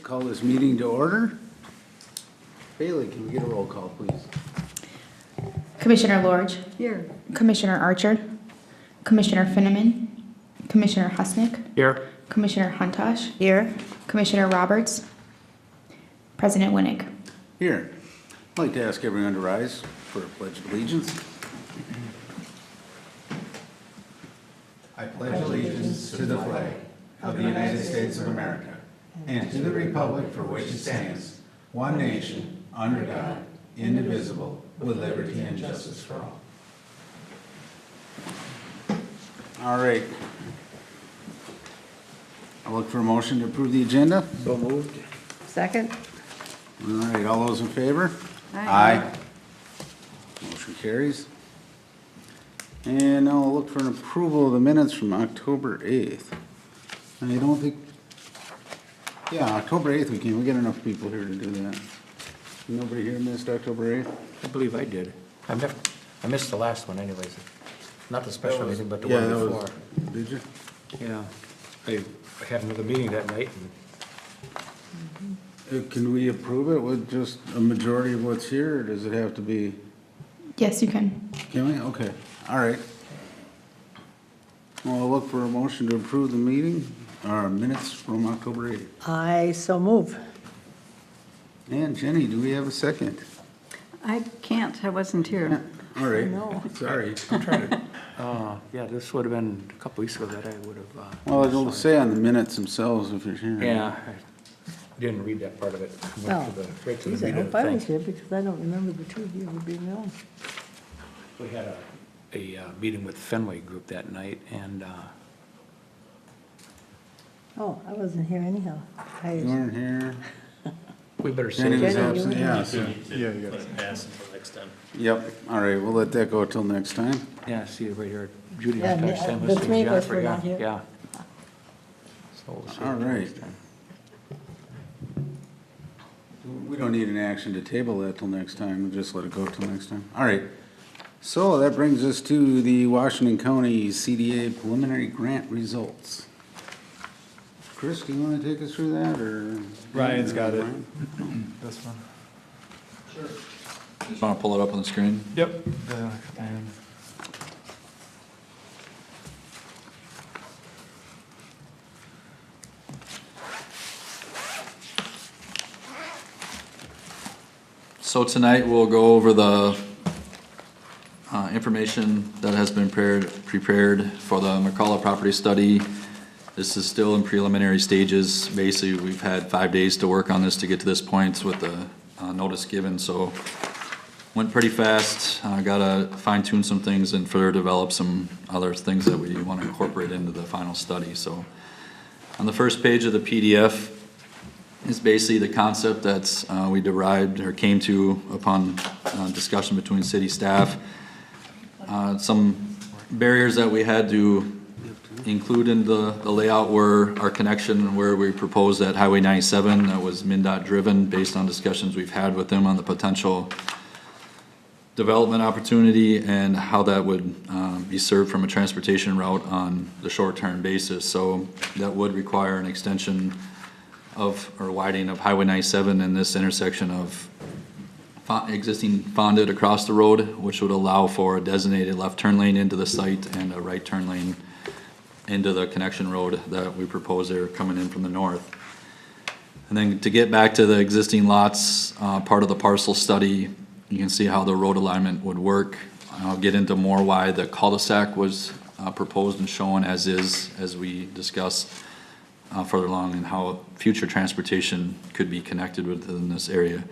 Call this meeting to order. Bailey, can we get a roll call, please? Commissioner Lorge. Here. Commissioner Archer. Commissioner Finneman. Commissioner Husnick. Here. Commissioner Huntosh. Here. Commissioner Roberts. President Winnick. Here. I'd like to ask everyone to rise for a pledge of allegiance. I pledge allegiance to the flag of the United States of America and to the republic for which it stands, one nation, under God, indivisible, with liberty and justice for all. All right. I'll look for a motion to approve the agenda. So moved. Second. All right, all those in favor? Aye. Motion carries. And now I'll look for an approval of the minutes from October 8th. I don't think, yeah, October 8th we can, we get enough people here to do that. Nobody here missed October 8th? I believe I did. I missed the last one anyways. Not the special meeting, but the Yeah, one that before. was, did you? Yeah. I had another meeting that night and Can we approve it with just a majority of what's here, or does it have to be, Yes, you can. can we? Okay, all right. Well, I'll look for a motion to approve the meeting, or minutes from October 8th. I so move. And Jenny, do we have a second? I can't, I wasn't here. All right, No. sorry. yeah, this would have been a couple weeks ago that I would have. Well, it'll say on the minutes themselves if you're here. Yeah, I didn't read that part of it. I Oh, went to right to Geez, the I meat of hope the I was thing. here because I don't remember the two of you ever being on. We had a meeting with Fenway Group that night and, Oh, I wasn't here anyhow. You weren't here. we better Jenny say was Jenny, you absent, were yeah. here. so- Yeah, you got it. Pass until next time. Yep, all right, we'll let that go till next time. Yeah, see it right here. Judy Yeah, Huntosh, Sam the Husting, three of us Jennifer, were yeah, not here. yeah. So we'll see All it right. next time. We don't need an action to table that till next time, we'll just let it go till next time. All right, so that brings us to the Washington County CDA preliminary grant results. Chris, do you want to take us through that, or? Ryan's got it. Ryan? This one. Just want to pull it up on the screen? Yep. And So tonight we'll go over the information that has been prepared for the McCullough property study. This is still in preliminary stages. Basically, we've had 5 days to work on this to get to this point with the notice given, so went pretty fast. Gotta fine tune some things and further develop some other things that we want to incorporate into the final study. So on the first page of the PDF is basically the concept that we derived or came to upon discussion between city staff. Some barriers that we had to include in the layout were our connection where we proposed that Highway 97 that was MnDOT driven based on discussions we've had with them on the potential development opportunity and how that would be served from a transportation route on the short-term basis. So that would require an extension of, or widening of Highway 97 in this intersection of existing fondant across the road, which would allow for a designated left turn lane into the site and a right turn lane into the connection road that we propose there coming in from the north. And then to get back to the existing lots, part of the parcel study, you can see how the road alignment would work. I'll get into more why the cul-de-sac was proposed and shown as is, as we discussed further along, and how future transportation could be connected within this area.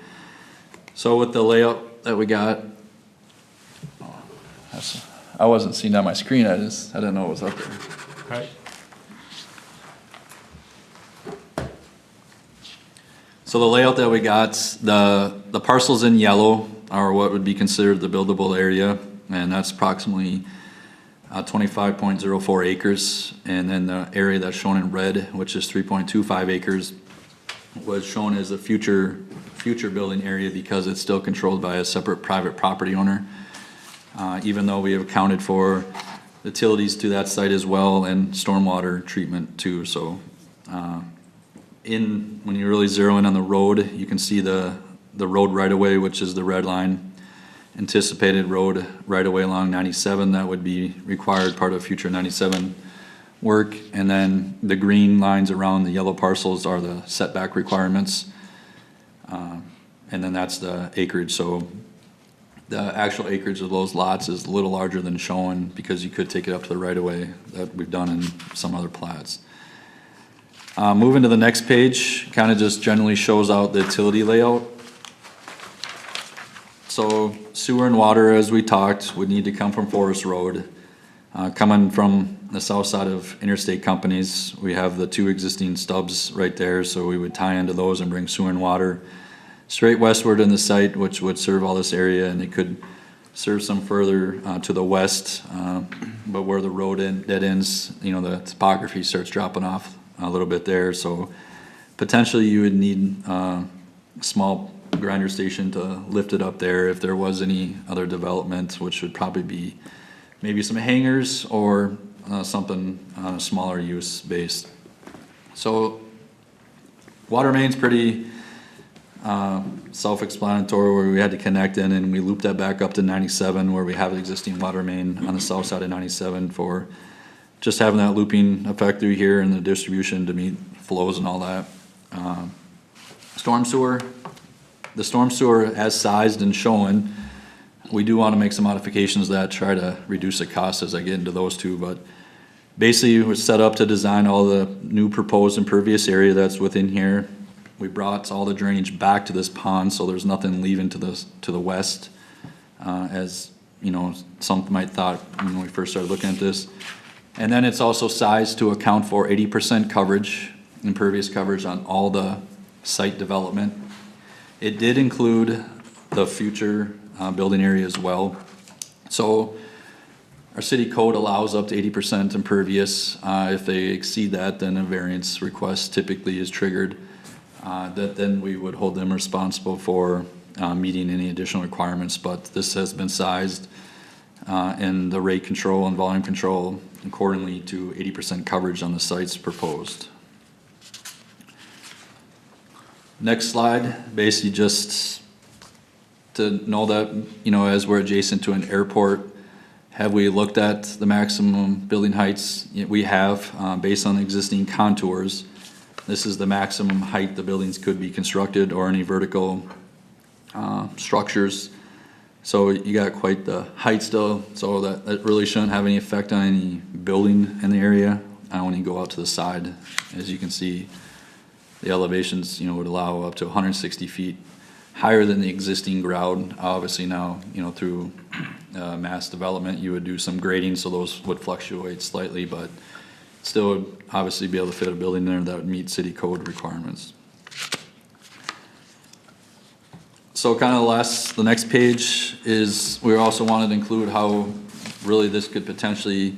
So with the layout that we got, I wasn't seeing on my screen, I didn't know it was up there. right. So the layout that we got, the parcels in yellow are what would be considered the buildable area, and that's approximately 25.04 acres. And then the area that's shown in red, which is 3.25 acres, was shown as a future building area because it's still controlled by a separate private property owner. Even though we have accounted for utilities to that site as well and stormwater treatment too, so when you really zero in on the road, you can see the road right-of-way, which is the red line. Anticipated road right-of-way along 97, that would be required part of future 97 work. And then the green lines around the yellow parcels are the setback requirements. And then that's the acreage, so the actual acreage of those lots is a little larger than shown because you could take it up to the right-of-way that we've done in some other plats. Moving to the next page, kind of just generally shows out the utility layout. So sewer and water, as we talked, would need to come from Forest Road. Coming from the south side of Interstate Companies, we have the 2 existing stubs right there, so we would tie into those and bring sewer and water straight westward in the site, which would serve all this area, and it could serve some further to the west, but where the road dead ends, the topography starts dropping off a little bit there, so potentially you would need a small grinder station to lift it up there if there was any other development, which would probably be maybe some hangars or something on a smaller use base. So water main's pretty self-explanatory, where we had to connect in, and we looped that back up to 97 where we have the existing water main on the south side of 97 for just having that looping effect through here and the distribution to meet flows and all that. Storm sewer, the storm sewer as sized and shown, we do want to make some modifications that try to reduce the cost as I get into those two, but basically we're set up to design all the new proposed impervious area that's within here. We brought all the drainage back to this pond, so there's nothing leaving to the west, as some might thought when we first started looking at this. And then it's also sized to account for 80% coverage, impervious coverage on all the site development. It did include the future building area as well. So our city code allows up to 80% impervious. If they exceed that, then a variance request typically is triggered. That then we would hold them responsible for meeting any additional requirements, but this has been sized and the rate control and volume control accordingly to 80% coverage on the sites proposed. Next slide, basically just to know that, as we're adjacent to an airport, have we looked at the maximum building heights? We have, based on existing contours. This is the maximum height the buildings could be constructed or any vertical structures. So you got quite the height still, so that really shouldn't have any effect on any building in the area. When you go out to the side, as you can see, the elevations, would allow up to 160 feet higher than the existing ground. Obviously now, through mass development, you would do some grading, so those would fluctuate slightly, but still would obviously be able to fit a building there that would meet city code requirements. So kind of the next page is, we also wanted to include how really this could potentially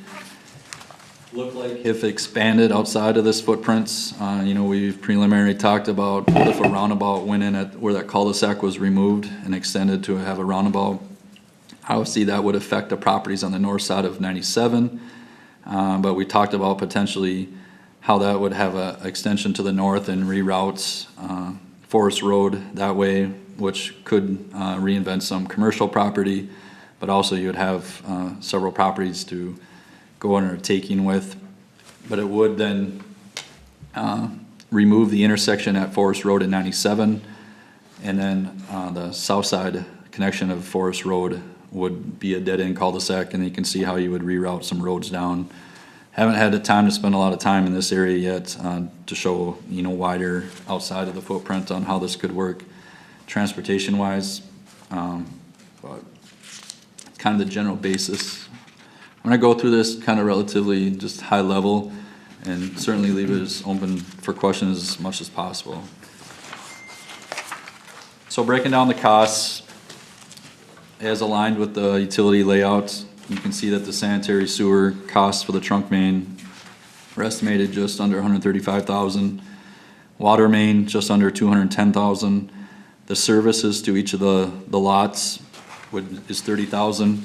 look like if expanded outside of this footprint. We've preliminarily talked about what if a roundabout went in at where that cul-de-sac was removed and extended to have a roundabout. Obviously that would affect the properties on the north side of 97. But we talked about potentially how that would have an extension to the north and reroutes Forest Road that way, which could reinvent some commercial property, but also you would have several properties to go under taking with. But it would then remove the intersection at Forest Road and 97, and then the south side connection of Forest Road would be a dead-end cul-de-sac, and you can see how you would reroute some roads down. Haven't had the time to spend a lot of time in this area yet to show, wider outside of the footprint on how this could work transportation-wise, but kind of the general basis. I'm gonna go through this kind of relatively just high level and certainly leave it as open for questions as much as possible. So breaking down the costs, as aligned with the utility layout, you can see that the sanitary sewer costs for the trunk main are estimated just under $135,000. Water main just under $210,000. The services to each of the lots is $30,000.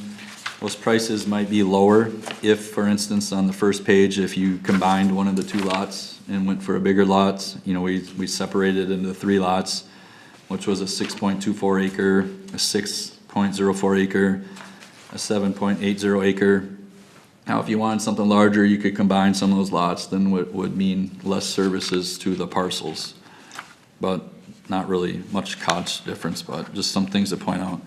Those prices might be lower if, for instance, on the first page, if you combined one of the 2 lots and went for a bigger lot, you know, we separated into 3 lots, which was a 6.24 acre, a 6.04 acre, a 7.80 acre. Now, if you wanted something larger, you could combine some of those lots, then would mean less services to the parcels. But not really much cost difference, but just some things to point out.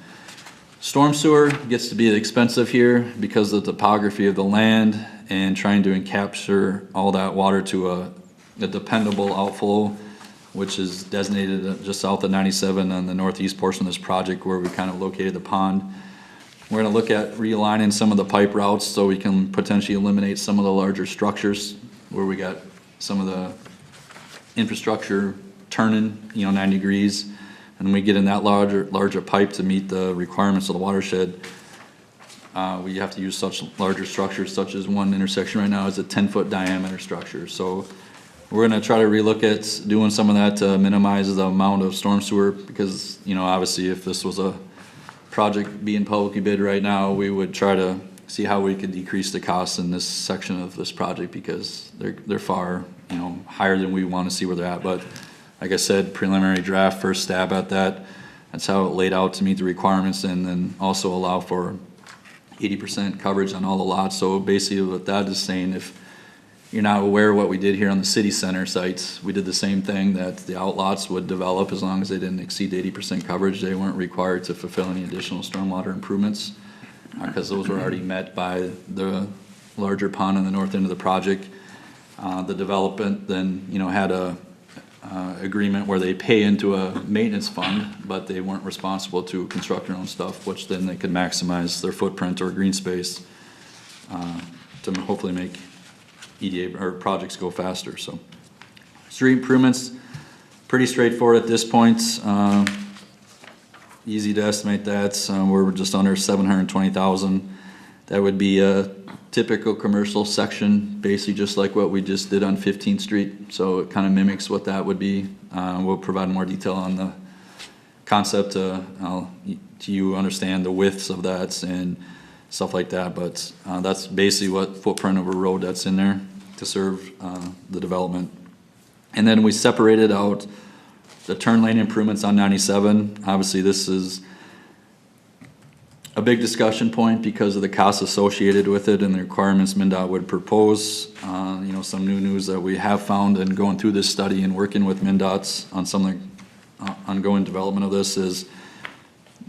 Storm sewer gets to be expensive here because of the topography of the land and trying to encapture all that water to a dependable outflow, which is designated just south of 97 on the northeast portion of this project where we kind of located the pond. We're gonna look at realigning some of the pipe routes so we can potentially eliminate some of the larger structures where we got some of the infrastructure turning, 90 degrees. And we get in that larger pipe to meet the requirements of the watershed. We have to use such larger structures, such as one intersection right now is a 10-foot diameter structure. So we're gonna try to relook at doing some of that to minimize the amount of storm sewer because, obviously if this was a project being publicly bid right now, we would try to see how we could decrease the costs in this section of this project because they're far, higher than we wanna see where they're at. But like I said, preliminary draft, first stab at that. That's how it laid out to meet the requirements and then also allow for 80% coverage on all the lots. So basically what that is saying, if you're not aware of what we did here on the city center sites, we did the same thing that the outlots would develop as long as they didn't exceed 80% coverage. They weren't required to fulfill any additional stormwater improvements because those were already met by the larger pond on the north end of the project. The development then, had a agreement where they pay into a maintenance fund, but they weren't responsible to construct their own stuff, which then they could maximize their footprint or green space to hopefully make EDA or projects go faster. So street improvements, pretty straightforward at this point. Easy to estimate that. We're just under 720,000. That would be a typical commercial section, basically just like what we just did on 15th Street. So it kind of mimics what that would be. We'll provide more detail on the concept to you understand the widths of that and stuff like that. But that's basically what footprint of a road that's in there to serve the development. And then we separated out the turn lane improvements on 97. Obviously, this is a big discussion point because of the costs associated with it and the requirements MnDOT would propose. Some new news that we have found in going through this study and working with MnDOT on some of the ongoing development of this is,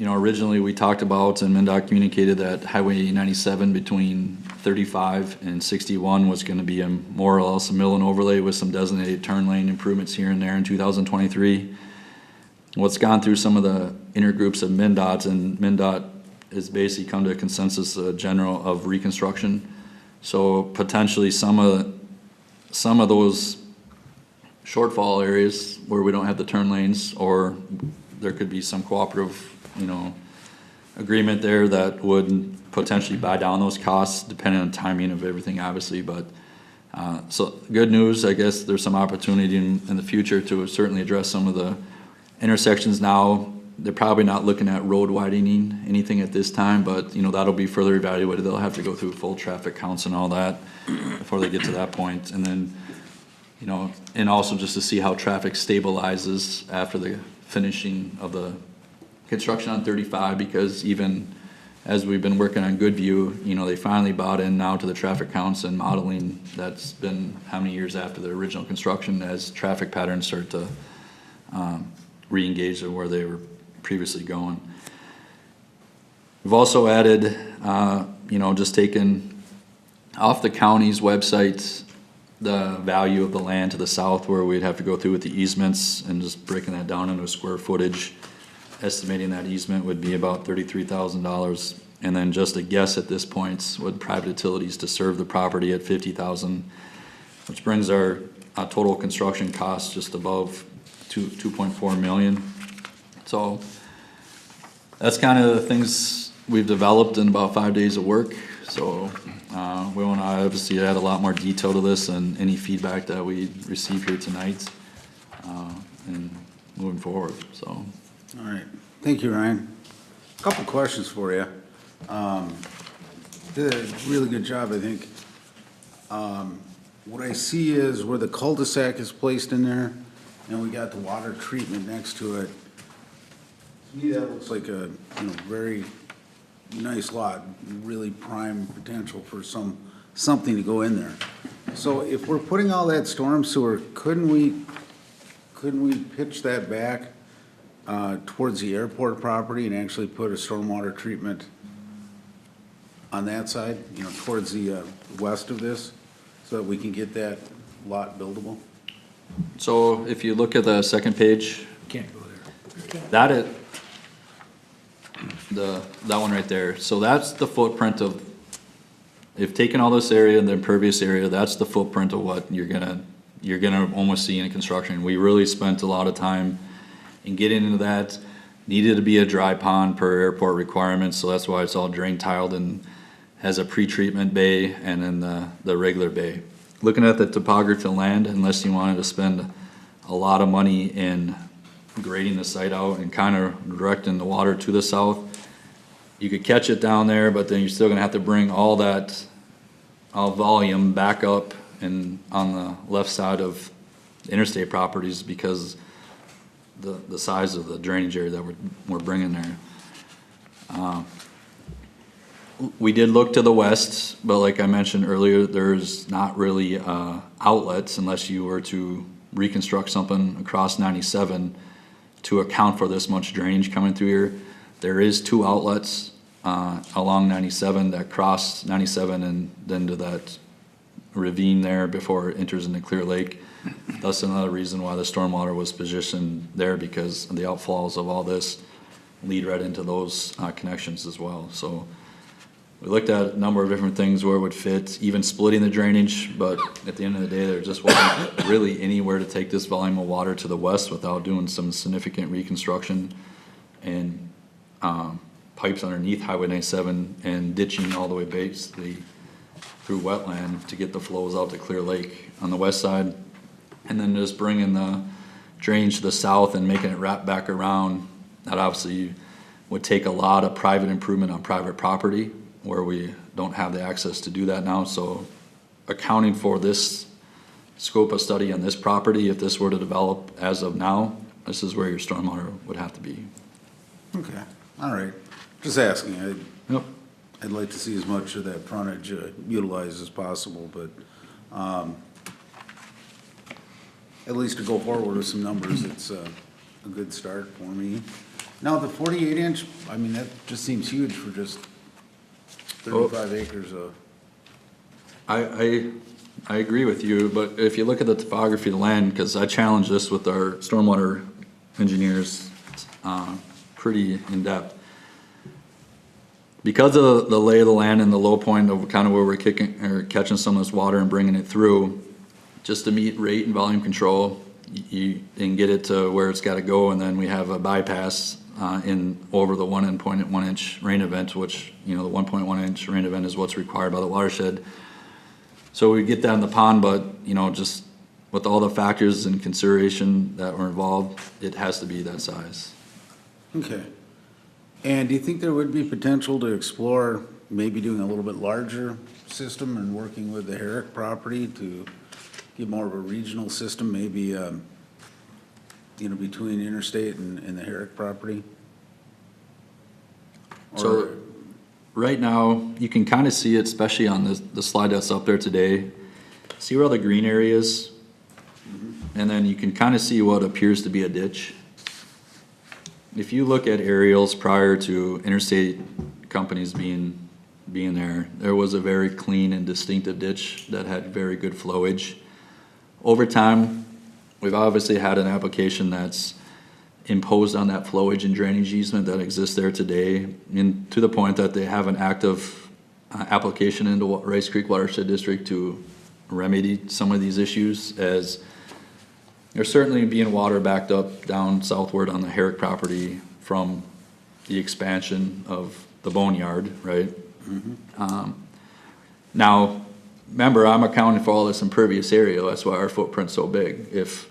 originally we talked about and MnDOT communicated that Highway 97 between 35 and 61 was going to be a more or less a mill and overlay with some designated turn lane improvements here and there in 2023. What's gone through some of the intergroups of MnDOT and MnDOT has basically come to a consensus general of reconstruction. So potentially some of those shortfall areas where we don't have the turn lanes, or there could be some cooperative, agreement there that would potentially buy down those costs depending on timing of everything, obviously. But so good news, I guess there's some opportunity in the future to certainly address some of the intersections now. They're probably not looking at road widening anything at this time, but that'll be further evaluated. They'll have to go through full traffic counts and all that before they get to that point. And then, and also just to see how traffic stabilizes after the finishing of the construction on 35, because even as we've been working on Goodview, they finally bought in now to the traffic counts and modeling. That's been how many years after the original construction as traffic patterns start to re-engage where they were previously going. We've also added, just taken off the county's website the value of the land to the south where we'd have to go through with the easements and just breaking that down into square footage. Estimating that easement would be about $33,000. And then just a guess at this point with private utilities to serve the property at $50,000, which brings our total construction costs just above 2.4 million. So that's kind of the things we've developed in about 5 days of work. So we want to obviously add a lot more detail to this and any feedback that we receive here tonight and moving forward. So. All right, thank you, Ryan. Couple questions for you. did a really good job, I think. What I see is where the cul-de-sac is placed in there, and we got the water treatment next to it. To me, that looks like a, very nice lot, really prime potential for something to go in there. So if we're putting all that storm sewer, couldn't we pitch that back towards the airport property and actually put a stormwater treatment on that side, towards the west of this, so that we can get that lot buildable? So if you look at the second page, Can't go there. that one right there, so that's the footprint of, if taking all this area and the impervious area, that's the footprint of what you're gonna almost see in construction. We really spent a lot of time in getting into that. Needed to be a dry pond per airport requirements, so that's why it's all drain tiled and has a pre-treatment bay and then the regular bay. Looking at the topography of land, unless you wanted to spend a lot of money in grading the site out and kind of directing the water to the south, you could catch it down there, but then you're still gonna have to bring all volume back up and on the left side of interstate properties because the size of the drainage area that we're bringing there. We did look to the west, but like I mentioned earlier, there's not really outlets unless you were to reconstruct something across 97 to account for this much drainage coming through here. There is 2 outlets along 97 that cross 97 and then to that ravine there before it enters into Clear Lake. That's another reason why the stormwater was positioned there, because the outfalls of all this lead right into those connections as well. So we looked at a number of different things where it would fit, even splitting the drainage, but at the end of the day, there just wasn't really anywhere to take this volume of water to the west without doing some significant reconstruction and pipes underneath Highway 97 and ditching all the way basically through wetland to get the flows out to Clear Lake on the west side. And then just bringing the drainage to the south and making it wrap back around. That obviously would take a lot of private improvement on private property where we don't have the access to do that now. So accounting for this scope of study on this property, if this were to develop as of now, this is where your stormwater would have to be. Okay, all right. Just asking. Yep. I'd like to see as much of that frontage utilized as possible, but at least to go forward with some numbers, it's a good start for me. Now, the 48-inch, I mean, that just seems huge for just 35 acres of. I agree with you, but if you look at the topography of the land, because I challenged this with our stormwater engineers pretty in depth. Because of the lay of the land and the low point of kind of where we're catching some of this water and bringing it through, just to meet rate and volume control, you can get it to where it's got to go, and then we have a bypass in over the 1.1 inch rain event, which, the 1.1 inch rain event is what's required by the watershed. So we get that in the pond, but just with all the factors and consideration that were involved, it has to be that size. Okay. And do you think there would be potential to explore maybe doing a little bit larger system and working with the Herrick property to get more of a regional system, maybe, between interstate and the Herrick property? So right now, you can kind of see it, especially on the slide that's up there today. See where all the green area is? And then you can kind of see what appears to be a ditch. If you look at aerials prior to interstate companies being there was a very clean and distinctive ditch that had very good flowage. Over time, we've obviously had an application that's imposed on that flowage and drainage easement that exists there today, and to the point that they have an active application into Rice Creek Watershed District to remedy some of these issues, as there's certainly being water backed up down southward on the Herrick property from the expansion of the boneyard, right? Now, remember, I'm accounting for all this impervious area. That's why our footprint's so big. If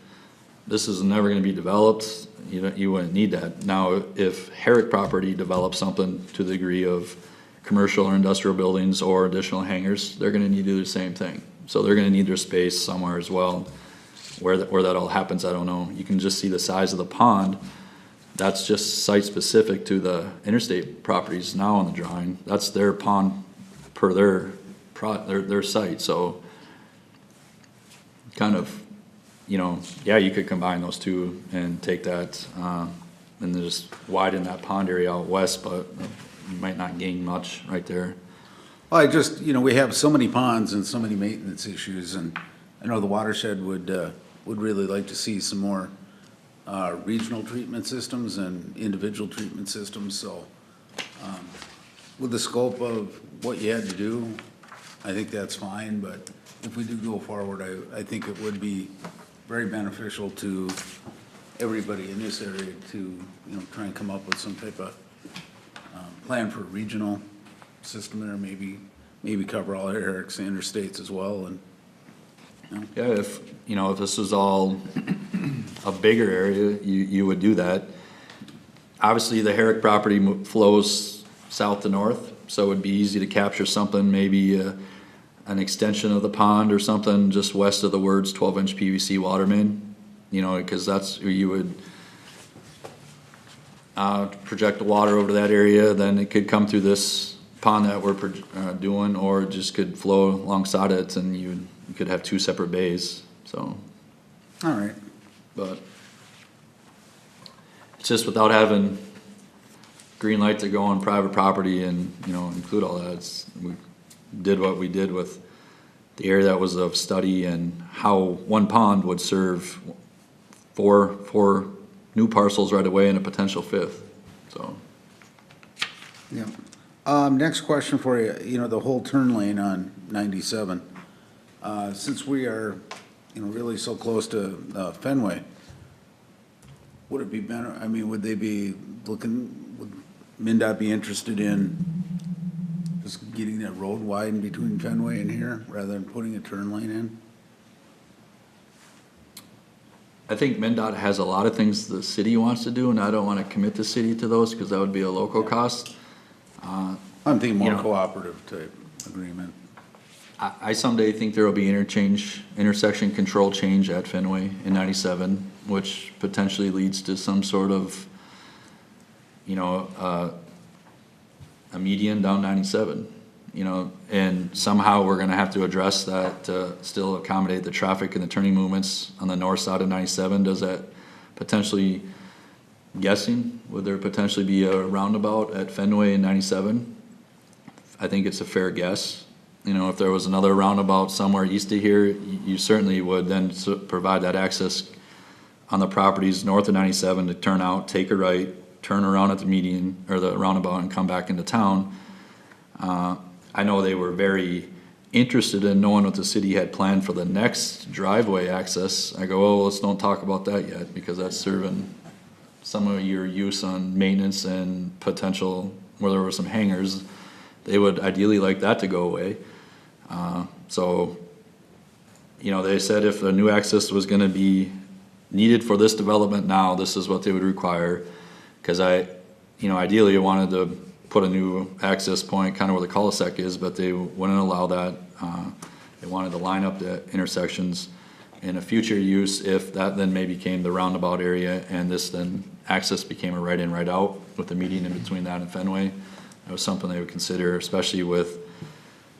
this is never going to be developed, you wouldn't need that. Now, if Herrick property develops something to the degree of commercial or industrial buildings or additional hangars, they're gonna need to do the same thing. So they're gonna need their space somewhere as well. Where that all happens, I don't know. You can just see the size of the pond. That's just site-specific to the interstate properties now on the drawing. That's their pond per their site, so kind of, you know, yeah, you could combine those two and take that, and then just widen that pond area out west, but you might not gain much right there. Well, I just, you know, we have so many ponds and so many maintenance issues, and I know the watershed would really like to see some more regional treatment systems and individual treatment systems, so with the scope of what you had to do, I think that's fine, but if we do go forward, I think it would be very beneficial to everybody in this area to, you know, try and come up with some type of plan for a regional system there, maybe cover all Eric's interstates as well, and, you know. Yeah, if this was all a bigger area, you would do that. Obviously, the Herrick property flows south to north, so it would be easy to capture something, maybe an extension of the pond or something just west of the words 12-inch PVC water main, you know, because that's where you would project the water over to that area, then it could come through this pond that we're doing, or it just could flow alongside it, and you could have two separate bays, so. All right. But it's just without having green light to go on private property and, you know, include all that, we did what we did with the area that was of study and how one pond would serve four new parcels right away and a potential fifth, so. Yeah. Next question for you, you know, the whole turn lane on 97. Since we are, you know, really so close to Fenway, would it be better, I mean, would they be looking, would MinDOT be interested in just getting that road widened between Fenway and here, rather than putting a turn lane in? I think MinDOT has a lot of things the city wants to do, and I don't wanna commit the city to those, cause that would be a local cost. I'm thinking more You know. cooperative type agreement. I someday think there will be intersection control change at Fenway in 97, which potentially leads to some sort of, you know, a median down 97, you know, and somehow we're gonna have to address that to still accommodate the traffic and the turning movements on the north side of 97. Does that potentially, guessing, would there potentially be a roundabout at Fenway in 97? I think it's a fair guess. You know, if there was another roundabout somewhere east of here, you certainly would then provide that access on the properties north of 97 to turn out, take a right, turn around at the median or the roundabout and come back into town. I know they were very interested in knowing what the city had planned for the next driveway access. I go, oh, let's don't talk about that yet, because that's serving some of your use on maintenance and potential where there were some hangars. They would ideally like that to go away. So, you know, they said if a new access was gonna be needed for this development now, this is what they would require. Cause you know, ideally I wanted to put a new access point kind of where the cul-de-sac is, but they wouldn't allow that. They wanted to line up the intersections in a future use if that then maybe became the roundabout area and this then access became a right in, right out with the median in between that and Fenway. That was something they would consider, especially with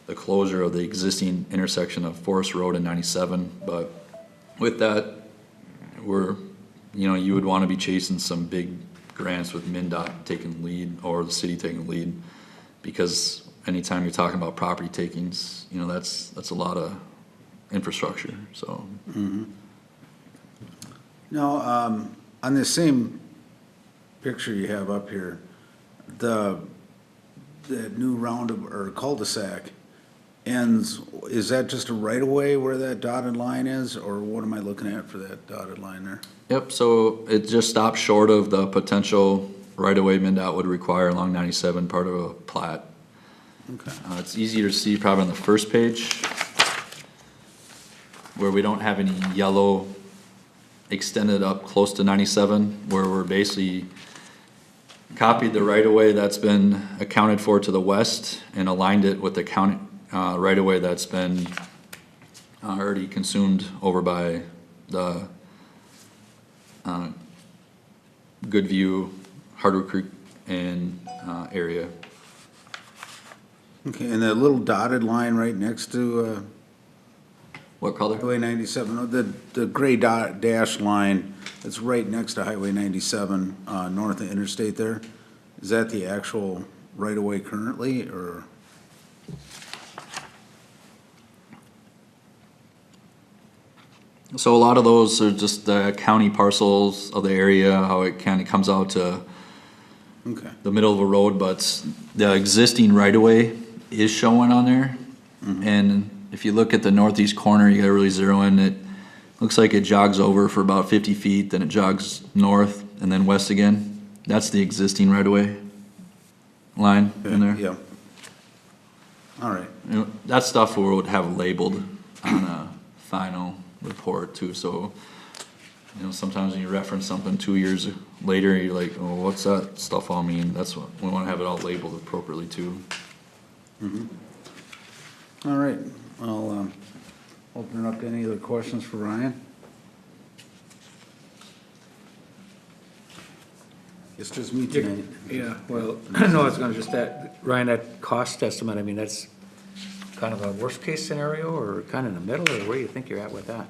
the closure of the existing intersection of Forest Road and 97. But with that, you know, you would want to be chasing some big grants with MinDOT taking lead or the city taking lead, because anytime you're talking about property takings, you know, that's a lot of infrastructure, so. Now, on this same picture you have up here, the new or cul-de-sac ends, is that just a right-of-way where that dotted line is, or what am I looking at for that dotted line there? Yep, so it just stops short of the potential right-of-way MinDOT would require along 97, part of a plat. Okay. It's easier to see probably on the first page, where we don't have any yellow extended up close to 97, where we're basically, copied the right-of-way that's been accounted for to the west and aligned it with the county, right-of-way that's been already consumed over by the Goodview, Hardwood Creek, and area. Okay, and that little dotted line right next to What color? Highway 97, the gray dot dash line that's right next to Highway 97, north of Interstate there, is that the actual right-of-way currently, or? So a lot of those are just the county parcels of the area, how it kind of comes out to Okay, the middle of a road, but the existing right-of-way is showing on there. And if you look at the northeast corner, you gotta really zero in, it looks like it jogs over for about 50 feet, then it jogs north and then west again. That's the existing right-of-way line in there. yeah. All right, You know, that stuff we would have labeled on a final report too, so, you know, sometimes when you reference something 2 years later, you're like, oh, what's that stuff all mean? That's what, we wanna have it all labeled appropriately too. all right. I'll open it up to any other questions for Ryan. It's just me tonight. Yeah, well, no, I was gonna just, Ryan, that cost estimate, I mean, that's kind of a worst-case scenario, or kind of in the middle, or where do you think you're at with that?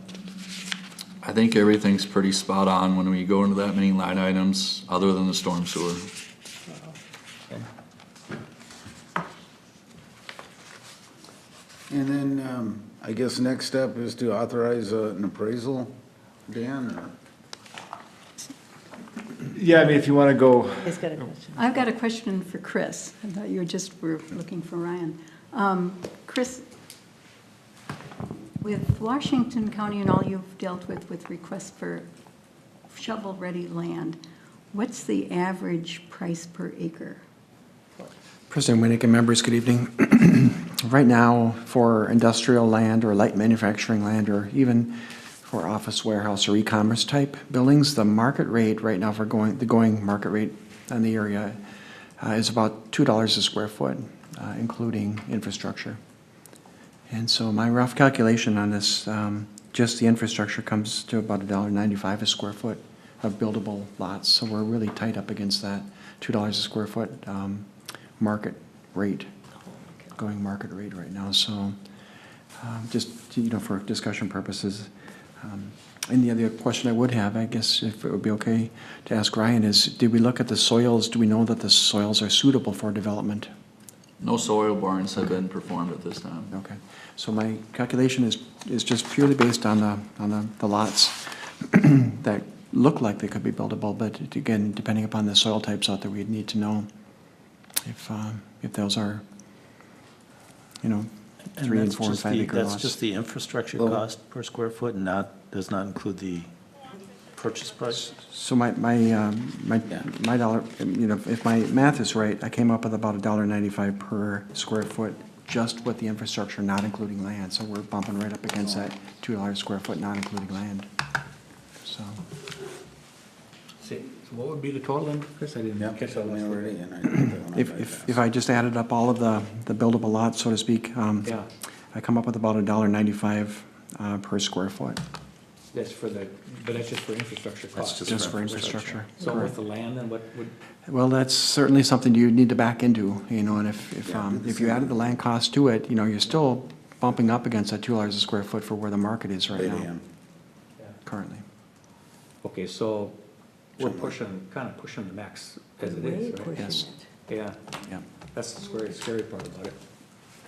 I think everything's pretty spot on when we go into that many line items, other than the storm sewer. And then, I guess next step is to authorize an appraisal, Dan, or? Yeah, I mean, if you want to go, He's got a question. I've got a question for Chris. I thought you were looking for Ryan. Chris, with Washington County and all you've dealt with requests for shovel-ready land, what's the average price per acre? President Winnick and members, good evening. Right now, for industrial land or light manufacturing land, or even for office, warehouse, or e-commerce type buildings, the market rate right now for the going market rate in the area is about $2 a square foot, including infrastructure. And so my rough calculation on this, just the infrastructure comes to about $1.95 a square foot of buildable lots. So we're really tight up against that $2 a square foot market rate, going market rate right now. So just, you know, for discussion purposes. And the other question I would have, I guess, if it would be okay to ask Ryan, is did we look at the soils? Do we know that the soils are suitable for development? No soil borings have been performed at this time. Okay, so my calculation is just purely based on the lots that look like they could be buildable, but again, depending upon the soil types out there, we'd need to know if those are, you know, 3 and 4 and 5 acre lots. That's just the infrastructure Well- cost per square foot and does not include the purchase price? So my dollar, you know, if my math is right, I came up with about $1.95 per square foot, just with the infrastructure, not including land. So we're bumping right up against that $2 a square foot, not including land. So, See, so what would be the total then, Chris? I didn't catch all that. Already, and I did that one if I just added up all of the buildable lots, so to speak, Yeah, I come up with about $1.95 per square foot, that's for but that's just for infrastructure costs. just for infrastructure. So with the land, then what would, Well, that's certainly something you need to back into, you know, and if you added the land cost to it, you know, you're still bumping up against that $2 a square foot for where the market is right now, currently. okay, so we're kind of pushing the max as it Way is, right? pushing Yes. it. Yeah, Yeah. that's the scary part about it.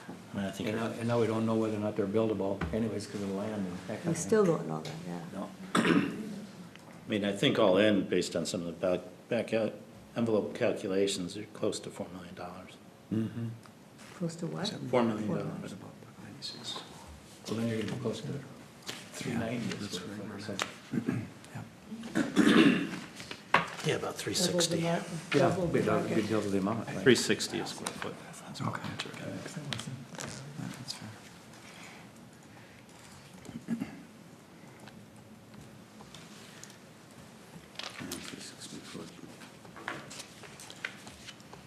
I mean, I think And now we don't know whether or not they're buildable anyways because of the land and that kind We of thing. still don't know that, yeah. No. I mean, I think all in, based on some of the back out envelope calculations, you're close to $4 million. Close to what? $4 million. So then you're gonna be close to 390. That's Yeah, about 360. Yeah, big deal to the amount, right? 360 a square foot. Okay. That's fair.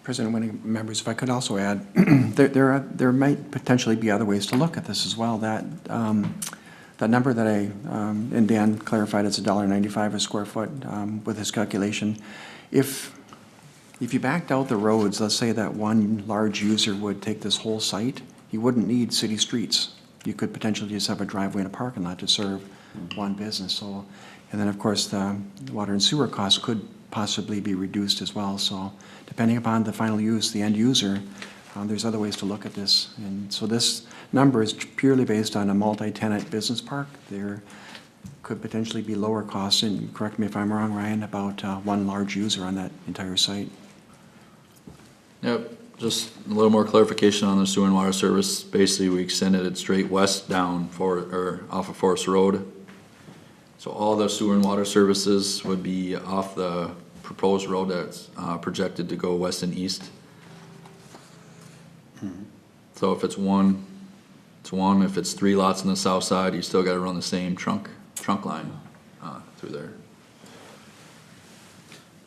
President Winning, members, if I could also add, there might potentially be other ways to look at this as well. That number that and Dan clarified, it's $1.95 a square foot with his calculation. If you backed out the roads, let's say that one large user would take this whole site, you wouldn't need city streets. You could potentially just have a driveway and a parking lot to serve one business. So, and then of course the water and sewer costs could possibly be reduced as well. So depending upon the final use, the end user, there's other ways to look at this. And so this number is purely based on a multi-tenant business park. There could potentially be lower costs, and correct me if I'm wrong, Ryan, about one large user on that entire site. Yep, just a little more clarification on the sewer and water service. Basically, we extended it straight west down off of Forest Road. So all the sewer and water services would be off the proposed road that's projected to go west and east. So if it's one, it's one. If it's 3 lots on the south side, you still gotta run the same trunk line through there.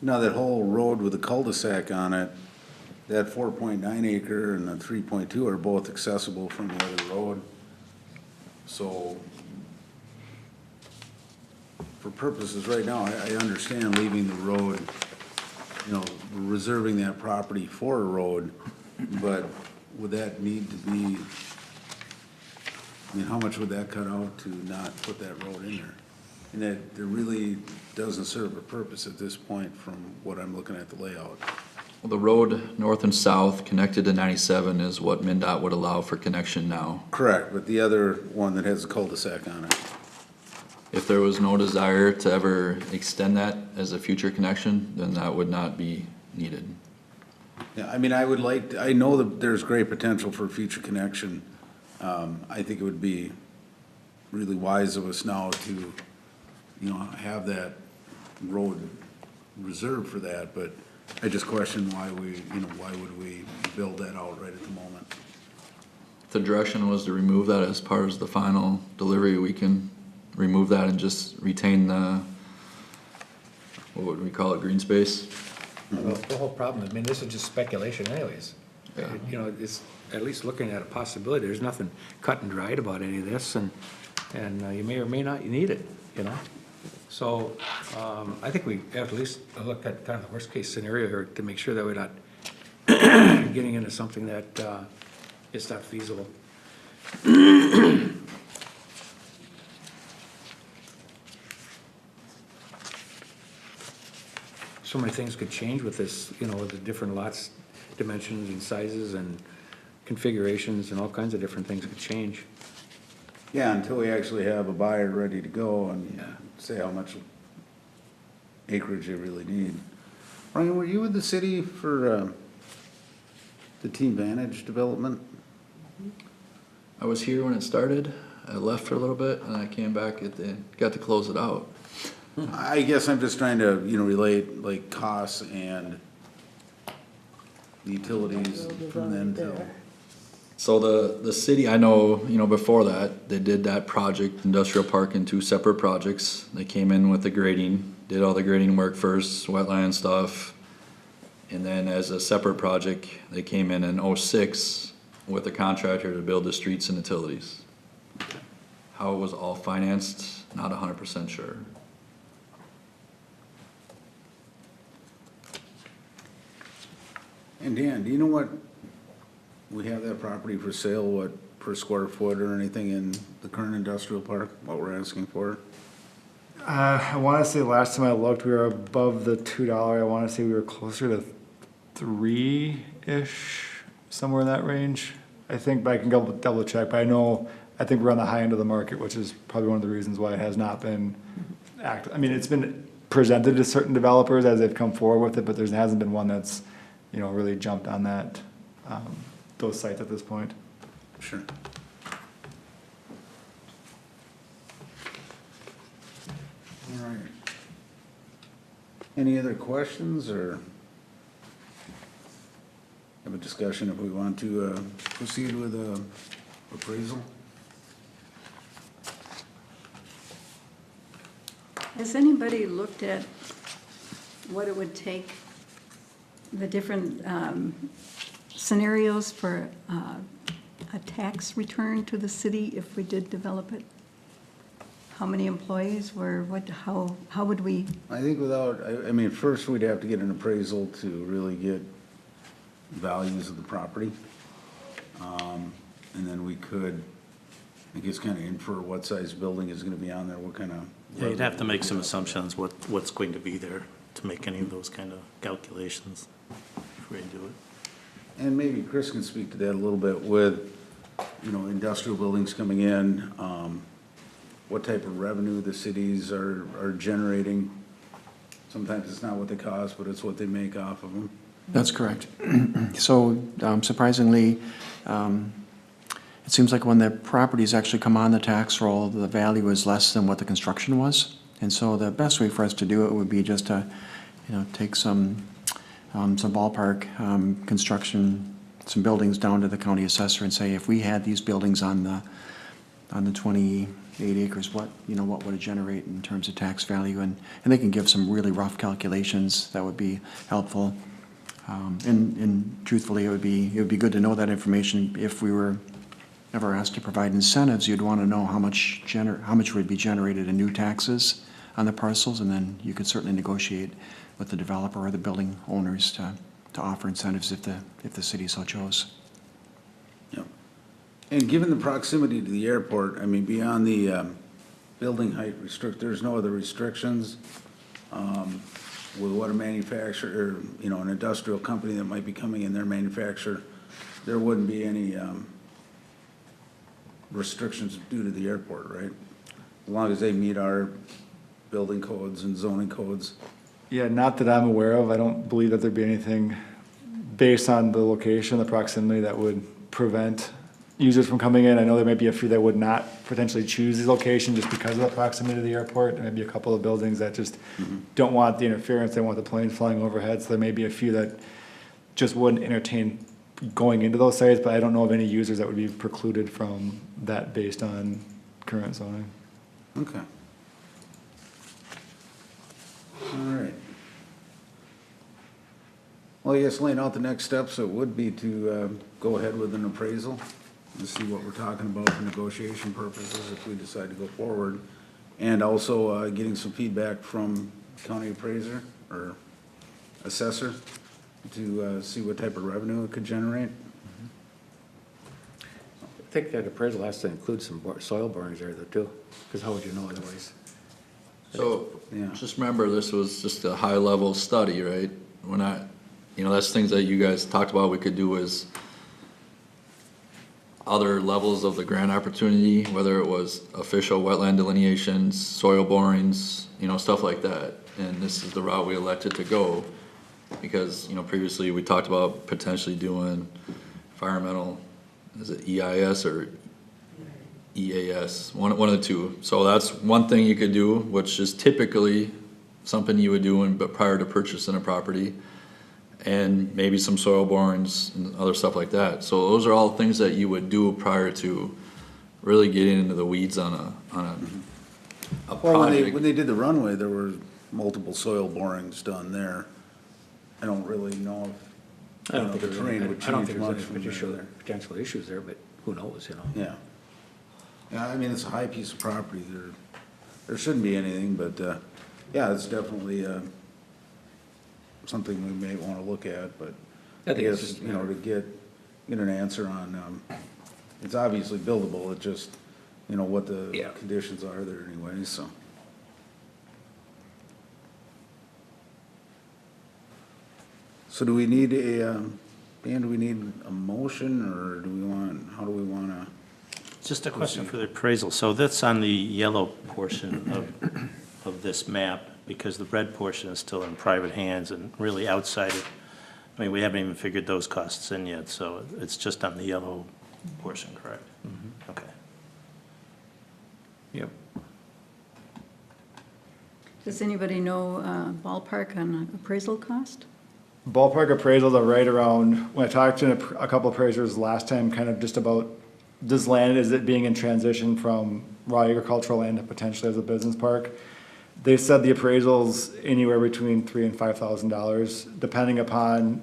Now, that whole road with the cul-de-sac on it, that 4.9 acre and the 3.2 are both accessible from the other road. So for purposes right now, I understand leaving the road, you know, reserving that property for a road, but would that need to be, I mean, how much would that cut out to not put that road in there? And that it really doesn't serve a purpose at this point from what I'm looking at the layout. Well, the road north and south connected to 97 is what MnDOT would allow for connection now. Correct, but the other one that has a cul-de-sac on it. If there was no desire to ever extend that as a future connection, then that would not be needed. Yeah, I mean, I know that there's great potential for future connection. I think it would be really wise of us now to, you know, have that road reserved for that, but I just question why would we build that out right at the moment? If the direction was to remove that as part of the final delivery, we can remove that and just retain the, what would we call it, green space? Well, the whole problem, I mean, this is just speculation anyways. Yeah. You know, it's at least looking at a possibility. There's nothing cut and dried about any of this, and you may or may not need it, you know? So, I think we have to at least look at kind of the worst-case scenario here to make sure that we're not getting into something that is not feasible. So many things could change with this, you know, with the different lots, dimensions and sizes and configurations and all kinds of different things could change. Yeah, until we actually have a buyer ready to go and Yeah. say how much acreage you really need. Ryan, were you with the city for the Team Vantage development? I was here when it started. I left for a little bit and I came back got to close it out. I guess I'm just trying to, you know, relate like costs and the utilities from then to. So the city, I know, you know, before that, they did that project, industrial park, in 2 separate projects. They came in with the grading, did all the grading work first, wetland stuff. And then as a separate project, they came in 06 with a contractor to build the streets and utilities. How it was all financed, not 100% sure. And Dan, do you know what, we have that property for sale, what per square foot or anything in the current industrial park, what we're asking for? I want to say last time I looked, we were above the $2. I want to say we were closer to 3-ish, somewhere in that range. I think, but I can double check. But I think we're on the high end of the market, which is probably one of the reasons why it has not been active. I mean, it's been presented to certain developers as they've come forward with it, but there hasn't been one that's, you know, really jumped on that, those sites at this point. Sure. All right. Any other questions or have a discussion if we want to proceed with appraisal? Has anybody looked at what it would take the different scenarios for a tax return to the city if we did develop it? How many employees were, how would we, I think I mean, first we'd have to get an appraisal to really get values of the property. And then we could, I guess, kind of infer what size building is gonna be on there, what kind of. Yeah, you'd have to make some assumptions what's going to be there to make any of those kind of calculations if we do it. And maybe Chris can speak to that a little bit with, industrial buildings coming in, what type of revenue the cities are generating. Sometimes it's not what they cost, but it's what they make off of them. That's correct. So surprisingly, it seems like when the properties actually come on the tax roll, the value is less than what the construction was. And so the best way for us to do it would be just to, take some ballpark construction, some buildings down to the county assessor and say, if we had these buildings on the 28 acres, what would it generate in terms of tax value? And they can give some really rough calculations that would be helpful. And truthfully, it would be good to know that information. If we were ever asked to provide incentives, you'd want to know how much would be generated in new taxes on the parcels, and then you could certainly negotiate with the developer or the building owners to offer incentives if the city so chose. Yep. And given the proximity to the airport, I mean, beyond the building height there's no other restrictions with what a manufacturer, an industrial company that might be coming in their manufacturer, there wouldn't be any restrictions due to the airport, right? As long as they meet our building codes and zoning codes. Yeah, not that I'm aware of. I don't believe that there'd be anything based on the location, the proximity, that would prevent users from coming in. I know there may be a few that would not potentially choose the location just because of the proximity to the airport. There may be a couple of buildings that just don't want the interference. They want the planes flying overhead. So there may be a few that just wouldn't entertain going into those sites, but I don't know of any users that would be precluded from that based on current zoning. Okay. All right. Well, I guess laying out the next steps, it would be to go ahead with an appraisal and see what we're talking about for negotiation purposes if we decide to go forward. And also getting some feedback from county appraiser or assessor to see what type of revenue it could generate. I think that appraisal has to include some soil borings there though too, because how would you know otherwise? So, Yeah. just remember, this was just a high-level study, right? We're not, that's things that you guys talked about we could do as other levels of the grant opportunity, whether it was official wetland delineations, soil borings, stuff like that. And this is the route we elected to go, because, previously we talked about potentially doing environmental, is it EIS or EAS, one of the two. So that's one thing you could do, which is typically something you would do but prior to purchasing a property, and maybe some soil borings and other stuff like that. So those are all things that you would do prior to really getting into the weeds on a Well, project. when they did the runway, there were multiple soil borings done there. I don't really know if, I don't think the there's terrain any, would I don't change think much there's from any there. potential issues there, but who knows, Yeah. Yeah, I mean, it's a high piece of property. There shouldn't be anything, but, yeah, it's definitely, something we may wanna look at, but I I think it's guess, just a to matter get an answer on, it's obviously buildable, it just, what the Yeah. conditions are there anyway, so. So do we need Dan, do we need a motion, or how do we wanna? Just a question for the appraisal. So that's on the yellow portion of this map, because the red portion is still in private hands and really outside it. I mean, we haven't even figured those costs in yet, so it's just on the yellow portion, correct? Okay. Yep. does anybody know ballpark on appraisal cost? Ballpark appraisals are right around, when I talked to a couple appraisers last time, kind of just about this land, is it being in transition from raw agricultural land to potentially as a business park? They said the appraisal's anywhere between $3,000 and $5,000, depending upon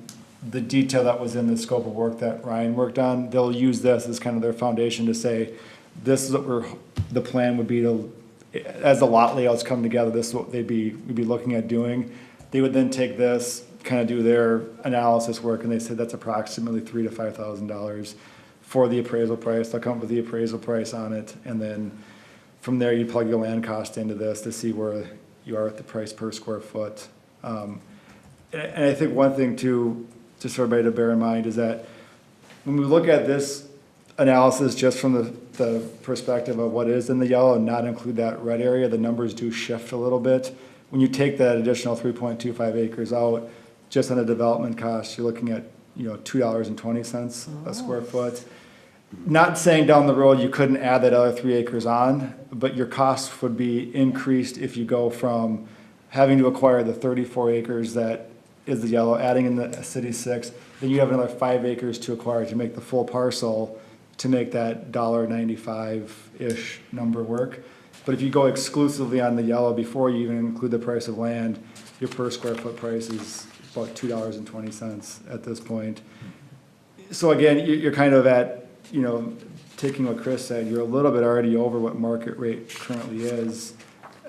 the detail that was in the scope of work that Ryan worked on. They'll use this as kind of their foundation to say, this is what the plan would be to, as the lot layouts come together, this is what we'd be looking at doing. They would then take this, kind of do their analysis work, and they said that's approximately $3,000 to $5,000 for the appraisal price. They'll come up with the appraisal price on it, and then from there, you plug your land cost into this to see where you are at the price per square foot. And I think one thing too, just for everybody to bear in mind, is that when we look at this analysis just from the perspective of what is in the yellow and not include that red area, the numbers do shift a little bit. When you take that additional 3.25 acres out, just on a development cost, you're looking at, $2.20 a square foot. Not saying down the road you couldn't add that other 3 acres on, but your cost would be increased if you go from having to acquire the 34 acres that is the yellow, adding in the city 6, then you have another 5 acres to acquire to make the full parcel to make that $1.95-ish number work. But if you go exclusively on the yellow before you even include the price of land, your per square foot price is about $2.20 at this point. So again, you're kind of at, taking what Chris said, you're a little bit already over what market rate currently is.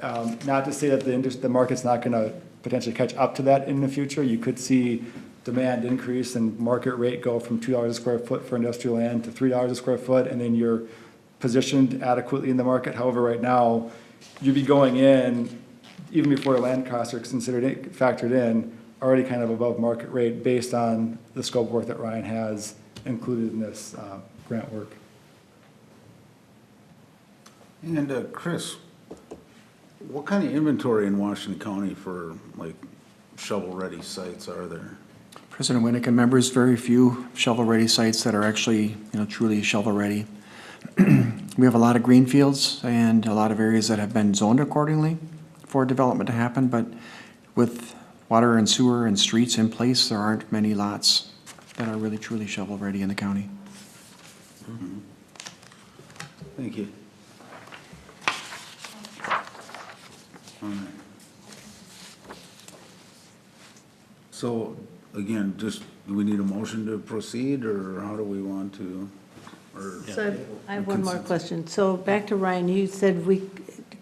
Not to say that the market's not gonna potentially catch up to that in the future. You could see demand increase and market rate go from $2 a square foot for industrial land to $3 a square foot, and then you're positioned adequately in the market. However, right now, you'd be going in, even before land costs are factored in, already kind of above market rate based on the scope of work that Ryan has included in this grant work. And Chris, what kind of inventory in Washington County for like shovel-ready sites are there? President Winnick and members, very few shovel-ready sites that are actually, truly shovel-ready. We have a lot of green fields and a lot of areas that have been zoned accordingly for development to happen, but with water and sewer and streets in place, there aren't many lots that are really truly shovel-ready in the county. Mm-hmm. Thank you. All right. So, again, do we need a motion to proceed, or how do we want to, or? So I have one more Consensus. question. So back to Ryan, you said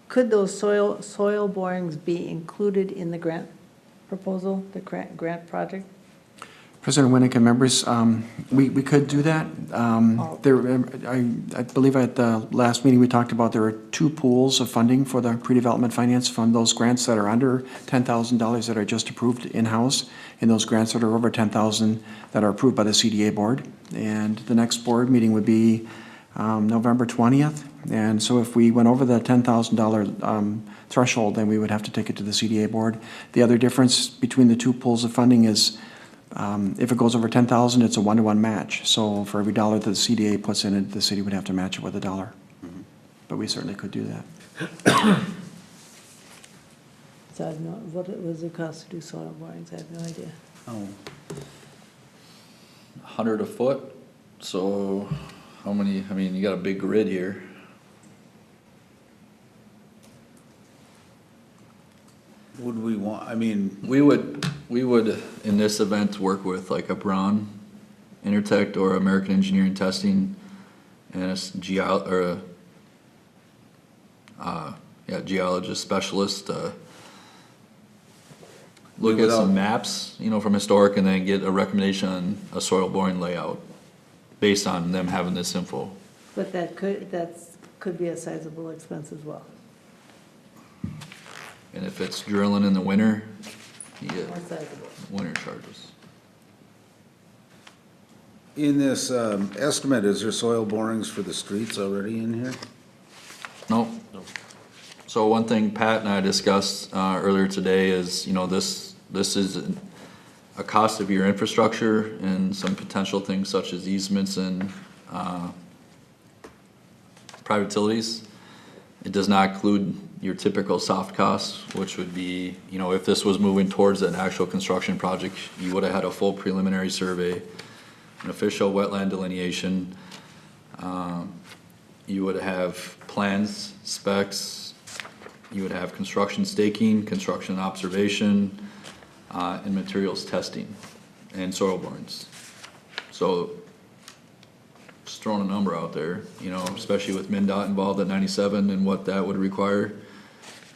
could those soil borings be included in the grant proposal, the grant project? President Winnick and members, we could do that. I believe at the last meeting we talked about there are 2 pools of funding for the pre-development finance fund, those grants that are under $10,000 that are just approved in-house, and those grants that are over $10,000 that are approved by the CDA board. And the next board meeting would be November 20th. And so if we went over the $10,000 threshold, then we would have to take it to the CDA board. The other difference between the 2 pools of funding is if it goes over 10,000, it's a 1-to-1 match. So for every dollar that the CDA puts in it, the city would have to match it with $1. Mm-hmm. But we certainly could do that. So I have no, what was the cost to do soil borings? I have no idea. Oh, 100 a foot, so how many, you got a big grid here. would we want, We would, in this event, work with like a Braun Intertech or American Engineering Testing and a geologist specialist, look at some maps, from historic, and then get a recommendation on a soil boring layout based on them having this info. But that could be a sizable expense as well. And if it's drilling in the winter, you get More sizable. winter charges. in this estimate, is there soil borings for the streets already in here? Nope. So one thing Pat and I discussed earlier today is, this is a cost of your infrastructure and some potential things such as easements and private utilities. It does not include your typical soft costs, which would be, if this was moving towards an actual construction project, you would have had a full preliminary survey, an official wetland delineation. You would have plans, specs, you would have construction staking, construction observation, and materials testing, and soil borings. So, just throwing a number out there, you know, especially with MnDOT involved at 97 and what that would require,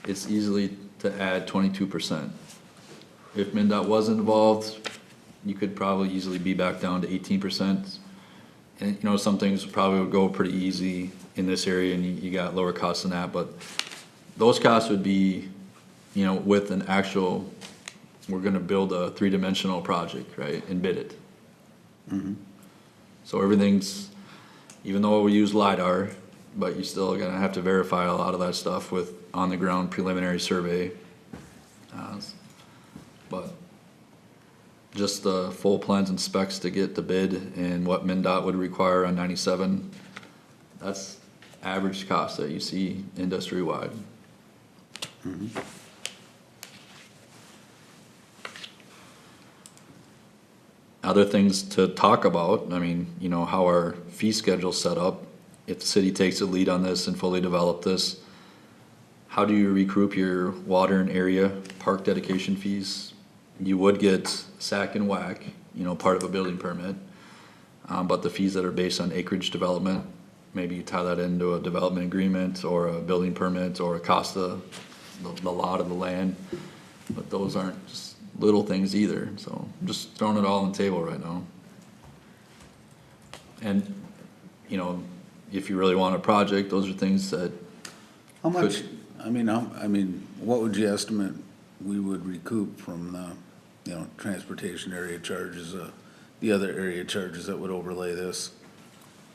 it's easily to add 22%. If MnDOT wasn't involved, you could probably easily be back down to 18%. And, you know, some things probably would go pretty easy in this area and you got lower costs than that, but those costs would be, you know, with an actual, we're gonna build a three-dimensional project, right, and bid it. So everything's, even though we use LiDAR, but you still gonna have to verify a lot of that stuff with on-the-ground preliminary survey. But just the full plans and specs to get the bid and what MnDOT would require on 97, that's average cost that you see industry-wide. Other things to talk about, I mean, you know, how our fee schedule's set up. If the city takes the lead on this and fully develop this, how do you recoup your water and area park dedication fees? You would get SAC and WAC, you know, part of a building permit. But the fees that are based on acreage development, maybe you tie that into a development agreement or a building permit or a cost of the lot of the land. But those aren't just little things either, so I'm just throwing it all on the table right now. And, you know, if you really want a project, those are things that, How much, I mean, what would you estimate we would recoup from the, you know, transportation area charges, the other area charges that would overlay this?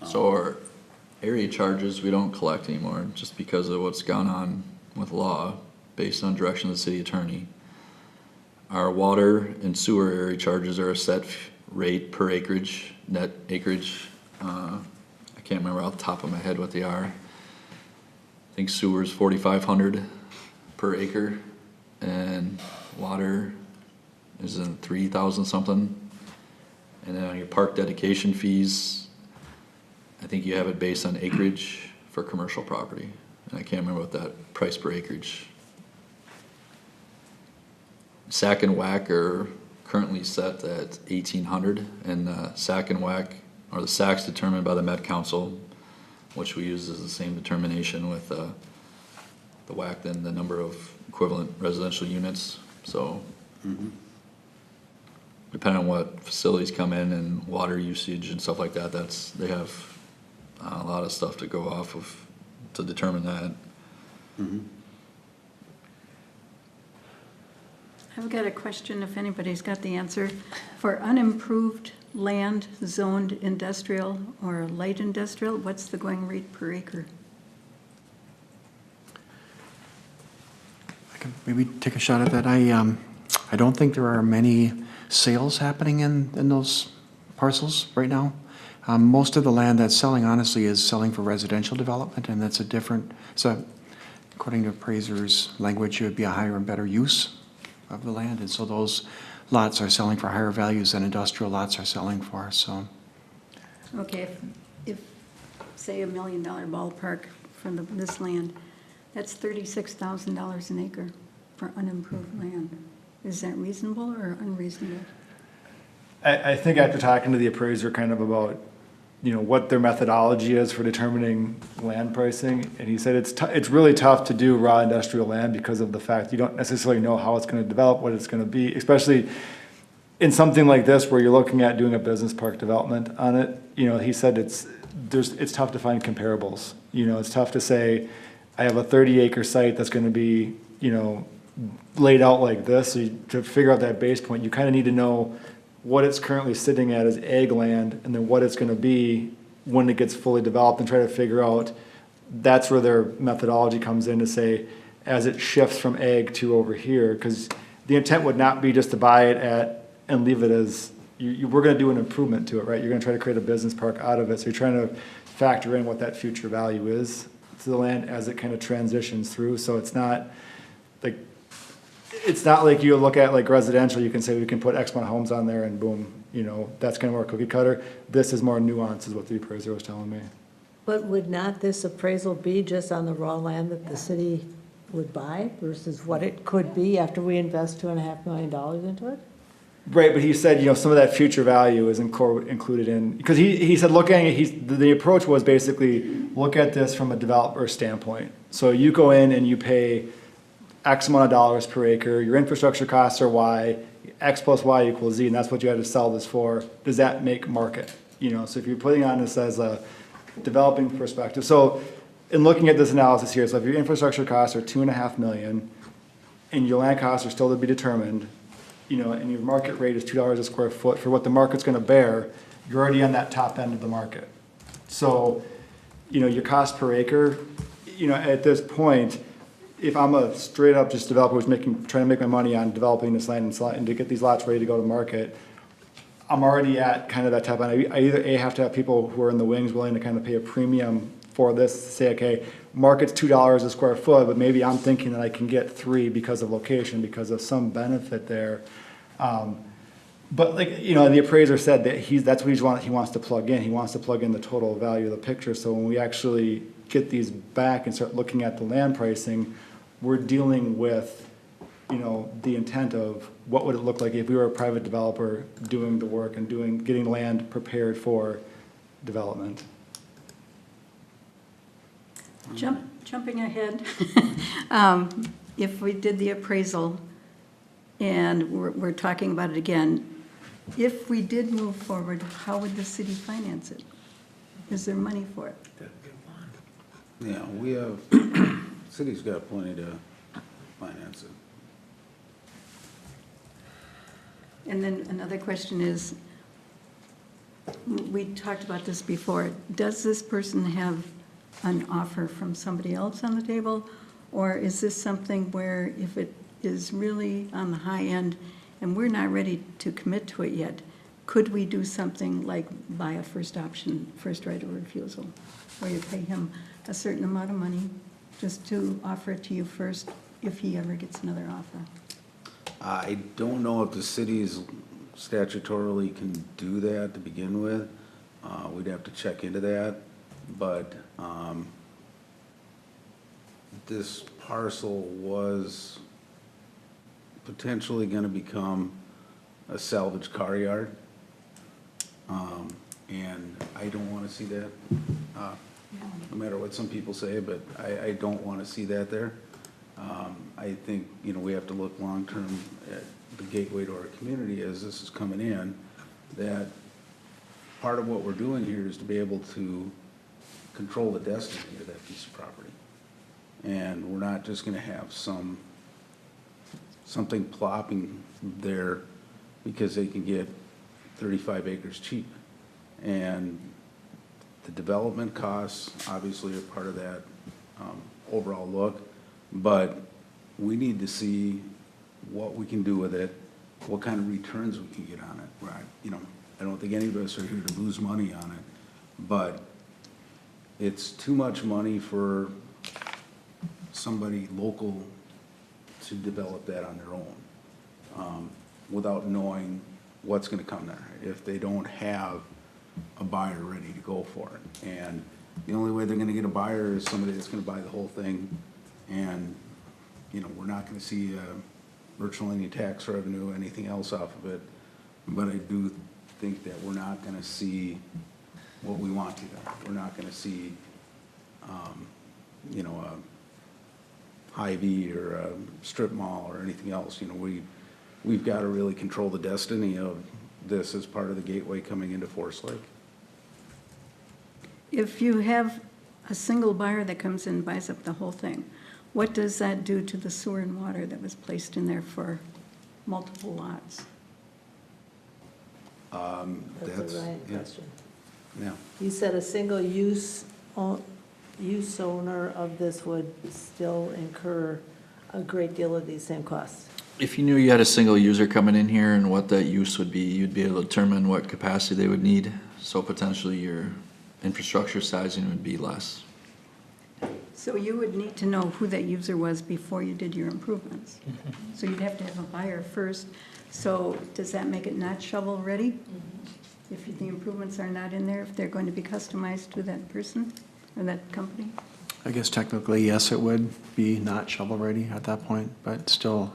so our area charges, we don't collect anymore, just because of what's gone on with law, based on direction of the city attorney. Our water and sewer area charges are a set rate per acreage, net acreage. I can't remember off the top of my head what they are. I think sewer's 4,500 per acre, and water is in 3,000 something. And then on your park dedication fees, I think you have it based on acreage for commercial property. And I can't remember what that price per acreage. SAC and WAC are currently set at 1,800, and the SAC and WAC, or the SAC's determined by the Met Council, which we use as the same determination with the WAC, then the number of equivalent residential units. So depending on what facilities come in and water usage and stuff like that, they have a lot of stuff to go off of to determine that. I've got a question, if anybody's got the answer. For unimproved land zoned industrial or light industrial, what's the going rate per acre? I can maybe take a shot at that. I don't think there are many sales happening in those parcels right now. Most of the land that's selling, honestly, is selling for residential development, and that's a different, so according to appraisers' language, it would be a higher and better use of the land, and so those lots are selling for higher values than industrial lots are selling for, so. Okay, if say $1 million ballpark from this land, that's $36,000 an acre for unimproved land. Is that reasonable or unreasonable? I think after talking to the appraiser kind of about, you know, what their methodology is for determining land pricing, and he said it's really tough to do raw industrial land because of the fact you don't necessarily know how it's gonna develop, what it's gonna be, especially in something like this where you're looking at doing a business park development on it. You know, he said it's tough to find comparables. You know, it's tough to say, I have a 30-acre site that's gonna be, you know, laid out like this. So to figure out that base point, you kind of need to know what it's currently sitting at as ag land, and then what it's gonna be when it gets fully developed, and try to figure out, that's where their methodology comes in to say, as it shifts from ag to over here, because the intent would not be just to buy it at, and leave it as, we're gonna do an improvement to it, right? You're gonna try to create a business park out of it, so you're trying to factor in what that future value is to the land as it kind of transitions through, so it's not like you look at like residential, you can say we can put X amount of homes on there and boom, you know, that's kind of more cookie cutter. This is more nuanced is what the appraiser was telling me. But would not this appraisal be just on the raw land that the city would buy versus what it could be after we invest $2.5 million into it? Right, but he said, some of that future value is included in, because he said, the approach was basically, look at this from a developer standpoint. So you go in and you pay X amount of dollars per acre, your infrastructure costs are Y, X plus Y equals Z, and that's what you had to sell this for. Does that make market? So if you're putting on this as a developing perspective. So in looking at this analysis here, so if your infrastructure costs are $2.5 million and your land costs are still to be determined, and your market rate is $2 a square foot for what the market's gonna bear, you're already on that top end of the market. So, your cost per acre, at this point, if I'm a straight up just developer who's trying to make my money on developing this land and to get these lots ready to go to market, I'm already at kind of that top end. I either have to have people who are in the wings willing to kind of pay a premium for this, say, okay, market's $2 a square foot, but maybe I'm thinking that I can get 3 because of location, because of some benefit there. But the appraiser said that that's what he wants to plug in. He wants to plug in the total value of the picture. So when we actually get these back and start looking at the land pricing, we're dealing with, the intent of what would it look like if we were a private developer doing the work and getting land prepared for development. Jumping ahead, if we did the appraisal, and we're talking about it again, if we did move forward, how would the city finance it? Is there money for it? Yeah, we have, city's got plenty to finance it. And then another question is, we talked about this before, does this person have an offer from somebody else on the table? Or is this something where if it is really on the high end and we're not ready to commit to it yet, could we do something like buy a first option, first right of refusal, where you pay him a certain amount of money just to offer it to you first if he ever gets another offer? I don't know if the cities statutorily can do that to begin with. We'd have to check into that, but this parcel was potentially gonna become a salvage car yard. And I don't wanna see that, no matter what some people say, but I don't wanna see that there. I think, we have to look long-term at the gateway to our community as this is coming in, that part of what we're doing here is to be able to control the destiny of that piece of property. And we're not just gonna have something plopping there because they can get 35 acres cheap. And the development costs obviously are part of that overall look, but we need to see what we can do with it, what kind of returns we can get on it, right? I don't think any of us are here to lose money on it, but it's too much money for somebody local to develop that on their own, without knowing what's gonna come there, if they don't have a buyer ready to go for it. And the only way they're gonna get a buyer is somebody that's gonna buy the whole thing, and, we're not gonna see virtually any tax revenue, anything else off of it, but I do think that we're not gonna see what we want to there. We're not gonna see, a Hy-Vee or a strip mall or anything else. We've got to really control the destiny of this as part of the gateway coming into Forest Lake. If you have a single buyer that comes in and buys up the whole thing, what does that do to the sewer and water that was placed in there for multiple lots? That's a Ryan question. Yeah. You said a single use owner of this would still incur a great deal of these same costs. If you knew you had a single user coming in here and what that use would be, you'd be able to determine what capacity they would need. So potentially your infrastructure sizing would be less. So you would need to know who that user was before you did your improvements. So you'd have to have a buyer first. So does that make it not shovel-ready? If the improvements are not in there, if they're going to be customized to that person or that company? I guess technically, yes, it would be not shovel-ready at that point, but still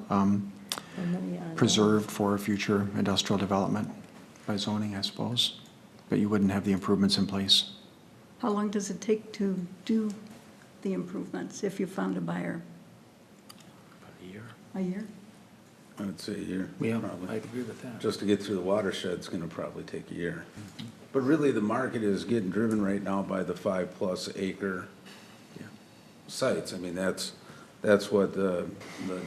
preserved for future industrial development by zoning, I suppose. But you wouldn't have the improvements in place. How long does it take to do the improvements if you found a buyer? About a year. A year? I would say a year. Yeah, probably. I agree with that. Just to get through the watershed's gonna probably take a year. But really, the market is getting driven right now by the 5+ acre Yeah. sites. I mean, that's what the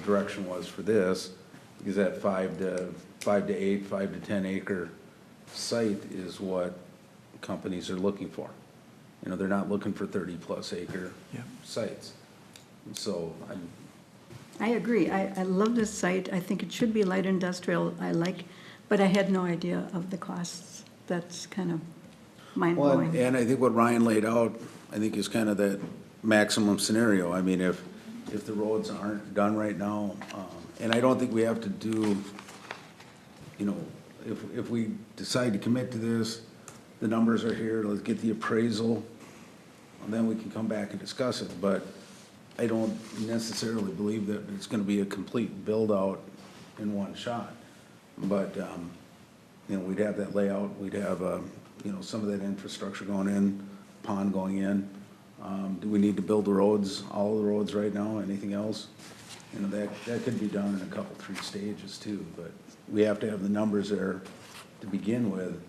direction was for this, because that 5 to 8, 5 to 10 acre site is what companies are looking for. You know, they're not looking for 30+ acre Yeah. sites. So I agree. I love this site. I think it should be light industrial. But I had no idea of the costs. That's kind of Well, mind-blowing. and I think what Ryan laid out, I think is kind of that maximum scenario. I mean, if the roads aren't done right now, and I don't think we have to do, you know, if we decide to commit to this, the numbers are here, let's get the appraisal, and then we can come back and discuss it. But I don't necessarily believe that it's gonna be a complete build-out in one shot. But, you know, we'd have that layout, we'd have, you know, some of that infrastructure going in, pond going in. Do we need to build the roads, all the roads right now, anything else? You know, that could be done in a couple, 3 stages too, but we have to have the numbers there to begin with,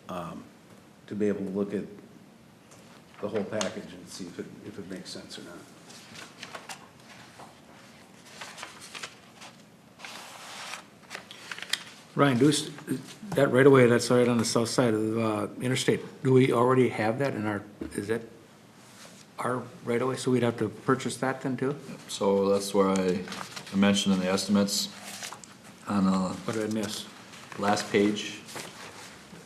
to be able to look at the whole package and see if it makes sense or not. Ryan, that right away, that's right on the south side of interstate. Do we already have that in is that our right away? So we'd have to purchase that then too? So that's where I mentioned in the estimates on What did I miss? the last page,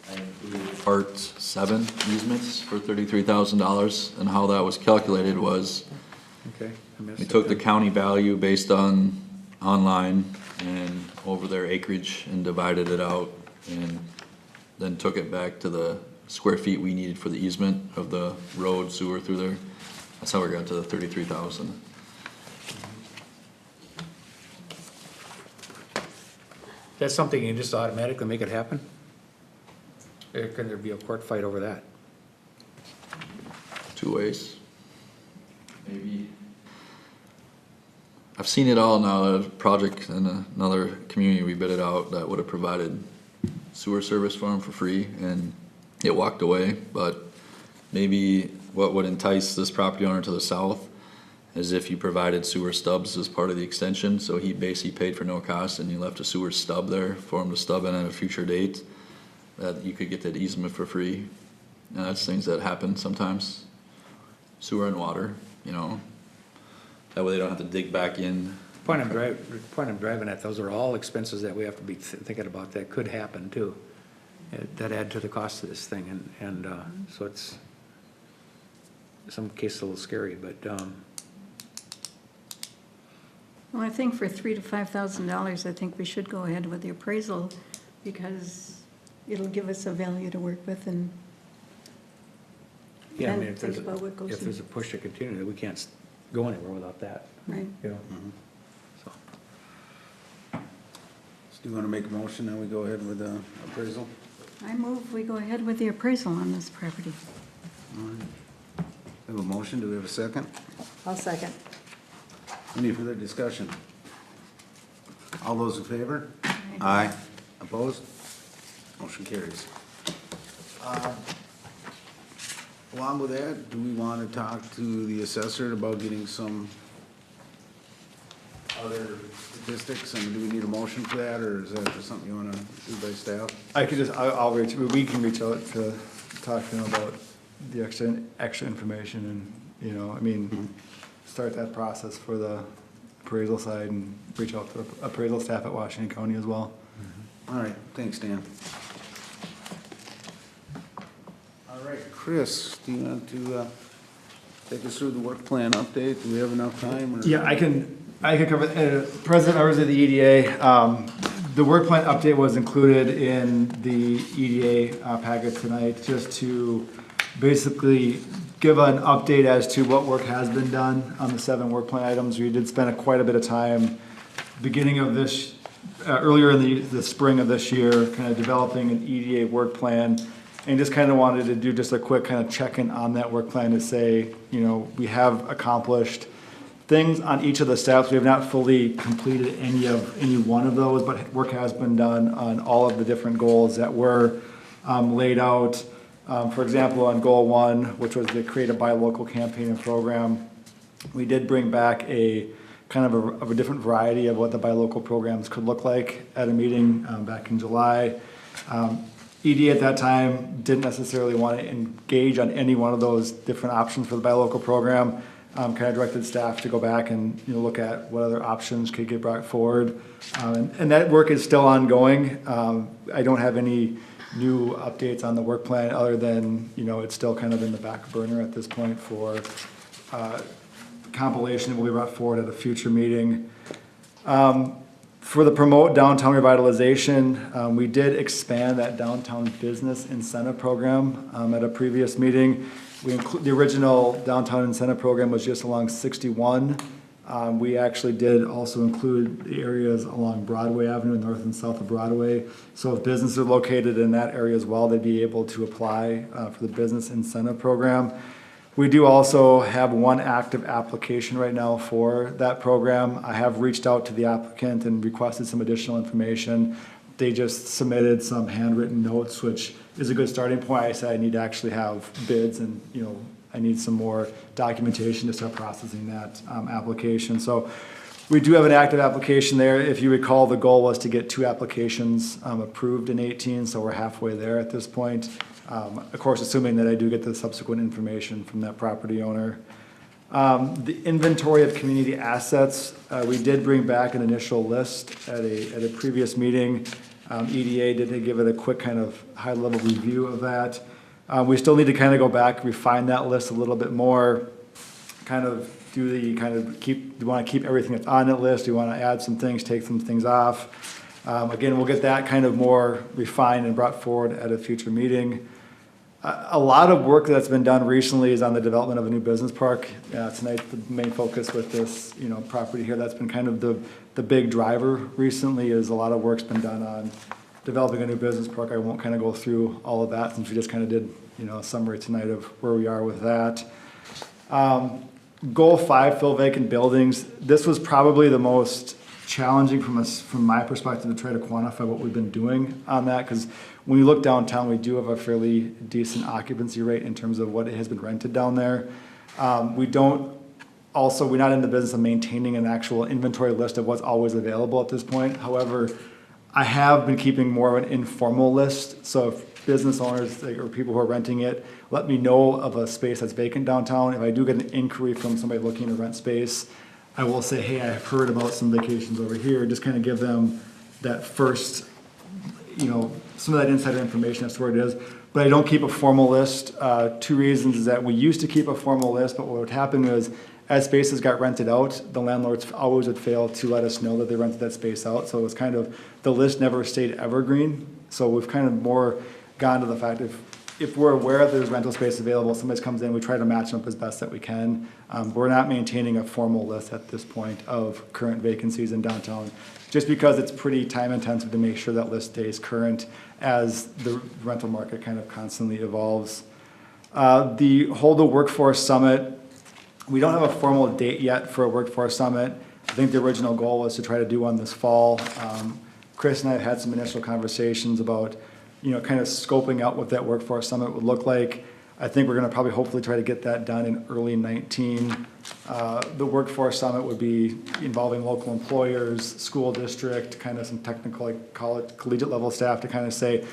I included part 7 easements for $33,000, and how that was calculated was, Okay, I missed we it took the then. county value based on online and over their acreage and divided it out, and then took it back to the square feet we needed for the easement of the road, sewer through there. That's how we got to the 33,000. That's something you can just automatically make it happen? Or can there be a court fight over that? 2 ways. Maybe. I've seen it all now, a project in another community, we bid it out, that would have provided sewer service for them for free, and it walked away. But maybe what would entice this property owner to the south is if you provided sewer stubs as part of the extension, so he basically paid for no cost, and you left a sewer stub there for him to stub in at a future date, that you could get that easement for free. And that's things that happen sometimes, sewer and water, you know. That way they don't have to dig back in. Point I'm driving at, those are all expenses that we have to be thinking about that could happen too, that add to the cost of this thing, and so it's, in some cases, a little scary, but, Well, I think for $3,000 to $5,000, I think we should go ahead with the appraisal, because it'll give us a value to work with, and yeah, I then mean, if think about what goes if there's a in. push to continue, we can't go anywhere without that, Right. you know? So, So do you wanna make a motion, then we go ahead with the appraisal? I move we go ahead with the appraisal on this property. All right. We have a motion, do we have a second? I'll second. Any further discussion? All those in favor? Aye. Opposed? Motion carries. Along with that, do we want to talk to the assessor about getting some other statistics? And do we need a motion for that, or is that just something you want to do by staff? We can reach out to talk to them about the extra information, and, you know, I mean, start that process for the appraisal side, and reach out to the appraisal staff at Washington County as well. All right, thanks, Dan. All right, Chris, do you want to take us through the work plan update? Do we have enough time? Or? Yeah, I can cover, President, members of the EDA, the work plan update was included in the EDA packet tonight, just to basically give an update as to what work has been done on the 7 work plan items. We did spend quite a bit of time beginning of this, earlier in the spring of this year, kind of developing an EDA work plan, and just kind of wanted to do just a quick kind of check-in on that work plan to say, you know, we have accomplished things on each of the steps. We have not fully completed any one of those, but work has been done on all of the different goals that were laid out. For example, on goal 1, which was to create a buy local campaign and program, we did bring back a kind of a different variety of what the buy local programs could look like at a meeting back in July. EDA at that time didn't necessarily want to engage on any one of those different options for the buy local program. Kind of directed staff to go back and, you know, look at what other options could get brought forward. And that work is still ongoing. I don't have any new updates on the work plan other than, you know, it's still kind of in the back burner at this point for compilation that will be brought forward at a future meeting. For the promote downtown revitalization, we did expand that downtown business incentive program at a previous meeting. The original downtown incentive program was just along 61. We actually did also include the areas along Broadway Avenue, north and south of Broadway. So if businesses are located in that area as well, they'd be able to apply for the business incentive program. We do also have one active application right now for that program. I have reached out to the applicant and requested some additional information. They just submitted some handwritten notes, which is a good starting point. I said I need to actually have bids and, you know, I need some more documentation to start processing that application. So we do have an active application there. If you recall, the goal was to get 2 applications approved in 18, so we're halfway there at this point. Of course, assuming that I do get the subsequent information from that property owner. The inventory of community assets, we did bring back an initial list at a previous meeting. EDA did give it a quick kind of high-level review of that. We still need to kind of go back, refine that list a little bit more, kind of do you want to keep everything that's on that list? Do you want to add some things, take some things off? Again, we'll get that kind of more refined and brought forward at a future meeting. A lot of work that's been done recently is on the development of a new business park. Tonight, the main focus with this, you know, property here, that's been kind of the big driver recently, is a lot of work's been done on developing a new business park. I won't kind of go through all of that since we just kind of did, you know, a summary tonight of where we are with that. Goal 5, fill vacant buildings. This was probably the most challenging from my perspective to try to quantify what we've been doing on that, because when you look downtown, we do have a fairly decent occupancy rate in terms of what has been rented down there. We're not in the business of maintaining an actual inventory list of what's always available at this point. However, I have been keeping more of an informal list. So if business owners or people who are renting it let me know of a space that's vacant downtown, if I do get an inquiry from somebody looking to rent space, I will say, hey, I've heard about some vacations over here. Just kind of give them that first, you know, some of that insider information as to where it is. But I don't keep a formal list. 2 reasons is that we used to keep a formal list, but what would happen was as spaces got rented out, the landlords always would fail to let us know that they rented that space out. So it was kind of, the list never stayed evergreen. So we've kind of more gone to the fact if we're aware that there's rental space available, somebody comes in, we try to match them up as best that we can. We're not maintaining a formal list at this point of current vacancies in downtown, just because it's pretty time intensive to make sure that list stays current as the rental market kind of constantly evolves. The Hold a Workforce Summit, we don't have a formal date yet for a workforce summit. I think the original goal was to try to do one this fall. Chris and I have had some initial conversations about, you know, kind of scoping out what that workforce summit would look like. I think we're going to probably hopefully try to get that done in early 19. The workforce summit would be involving local employers, school district, kind of some technical, like college, collegiate level staff to kind of say,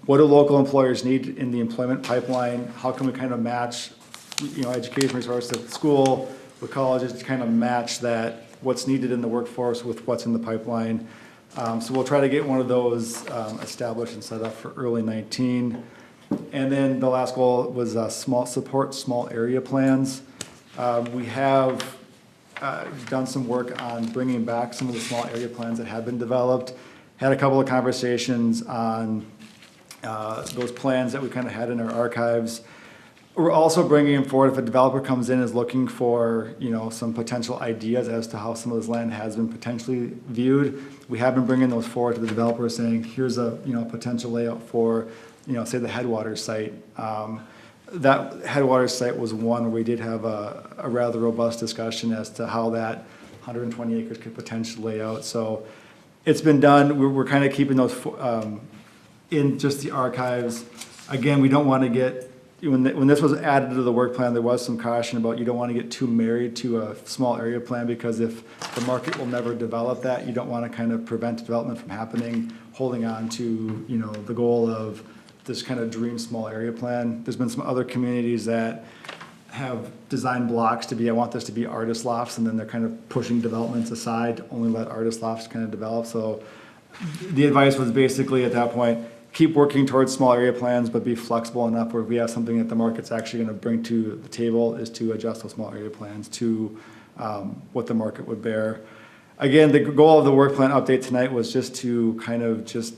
what do local employers need in the employment pipeline? How can we kind of match, you know, education resources at school with colleges to kind of match that, what's needed in the workforce with what's in the pipeline. So we'll try to get one of those established and set up for early 19. And then the last goal was small area plans. We have done some work on bringing back some of the small area plans that have been developed. Had a couple of conversations on those plans that we kind of had in our archives. We're also bringing forward, if a developer comes in is looking for, some potential ideas as to how some of this land has been potentially viewed, we have been bringing those forward to the developer saying, here's a, potential layout for, say the Headwaters site. That Headwaters site was one where we did have a rather robust discussion as to how that 120 acres could potentially lay out. So it's been done. We're kind of keeping those in just the archives. Again, we don't want to get, when this was added to the work plan, there was some caution about you don't want to get too married to a small area plan, because if the market will never develop that, you don't want to kind of prevent development from happening, holding on to, the goal of this kind of dream small area plan. There's been some other communities that have design blocks to be, I want this to be artist lofts, and then they're kind of pushing developments aside to only let artist lofts kind of develop. So the advice was basically at that point, keep working towards small area plans, but be flexible enough where if we have something that the market's actually gonna bring to the table, is to adjust those small area plans to what the market would bear. Again, the goal of the work plan update tonight was just to kind of just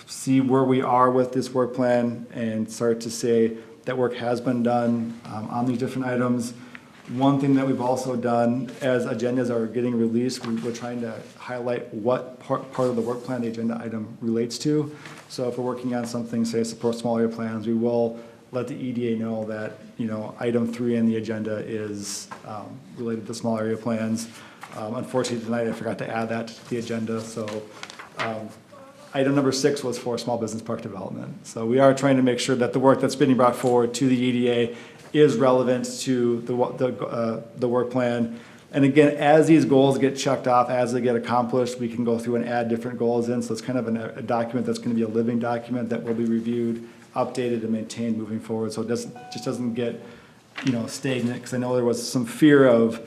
see where we are with this work plan and start to say that work has been done on these different items. One thing that we've also done as agendas are getting released, we're trying to highlight what part of the work plan the agenda item relates to. So if we're working on something, say support small area plans, we will let the EDA know that, item 3 in the agenda is related to small area plans. Unfortunately tonight I forgot to add that to the agenda, so item number 6 was for small business park development. So we are trying to make sure that the work that's being brought forward to the EDA is relevant to the work plan. And again, as these goals get checked off, as they get accomplished, we can go through and add different goals in. So it's kind of a document that's going to be a living document that will be reviewed, updated, and maintained moving forward. So it just doesn't get, stagnant. Because I know there was some fear of,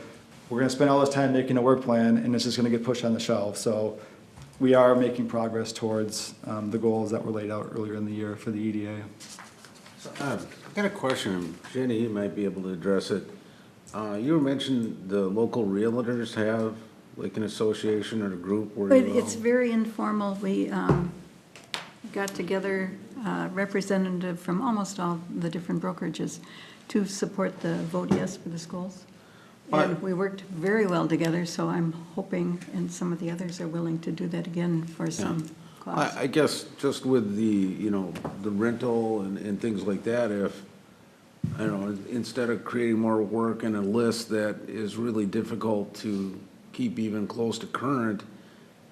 we're going to spend all this time making a work plan and it's just going to get pushed on the shelf. So we are making progress towards the goals that were laid out earlier in the year for the EDA. I've got a question. Jenny, you might be able to address it. You mentioned the local realtors have like an association or a group where But you it's very informal. We got together a representative from almost all the different brokerages to support the vote yes for the schools. And we worked very well together, so I'm hoping, and some of the others are willing to do that again for some cost. I guess just with the, the rental and things like that, if, I don't know, instead of creating more work and a list that is really difficult to keep even close to current,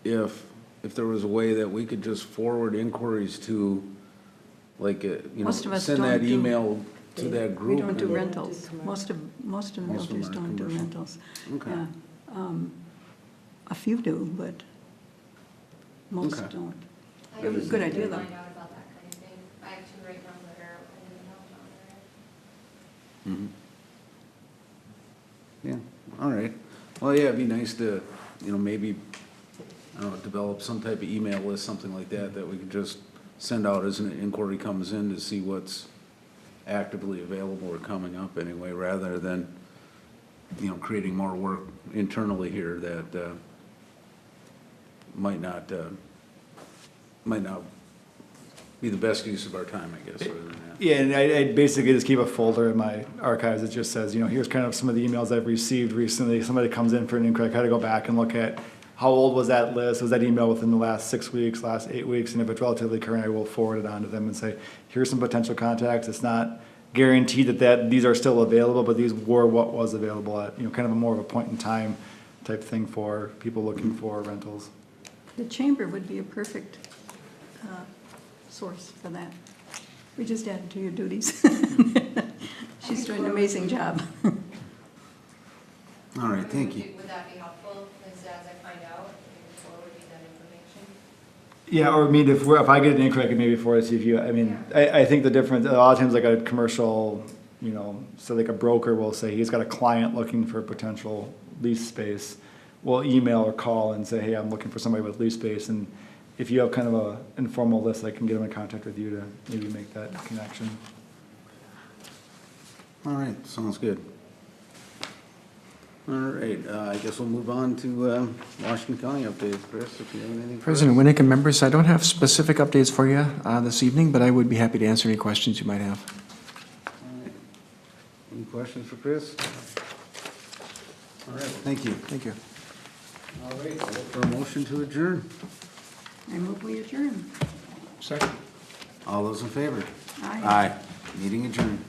if there was a way that we could just forward inquiries to, like, Most of us send that don't do- email to that group. We don't do and- rentals. Most of the Most of them realtors are don't do commercial. rentals. Okay. Yeah. A few do, but most Okay. don't. I It was a just good need to idea, though. Find out about that kind of thing. I have 2 right now that are in the house on there. Yeah, all right. Well, yeah, it'd be nice to, maybe, I don't know, develop some type of email list, something like that, that we could just send out as an inquiry comes in to see what's actively available or coming up anyway, rather than, creating more work internally here that might not be the best use of our time, I guess, other than that. Yeah, and I basically just keep a folder in my archives that just says, here's kind of some of the emails I've received recently. Somebody comes in for an inquiry, I gotta go back and look at how old was that list? Was that email within the last 6 weeks, last 8 weeks? And if it's relatively current, I will forward it on to them and say, here's some potential contacts. It's not guaranteed that these are still available, but these were what was available at, kind of a more of a point in time type thing for people looking for rentals. The chamber would be a perfect source for that. We just added to your duties. She's doing an amazing job. All right, thank you. Would that be helpful, as I find out, if you forward me that information? Yeah, or if I get an inquiry, I can maybe forward it to you. I think the difference, a lot of times like a commercial, so like a broker will say he's got a client looking for potential lease space. We'll email or call and say, hey, I'm looking for somebody with lease space. And if you have kind of a informal list, I can get them in contact with you to maybe make that connection. All right, sounds good. All right, I guess we'll move on to Washington County updates. Chris, if you have anything. President Winnick and members, I don't have specific updates for you this evening, but I would be happy to answer any questions you might have. Any questions for Chris? All right, thank you. Thank you. All right, I'll look for a motion to adjourn. I move we adjourn. Second. All those in favor? Aye. Aye. Meeting adjourned.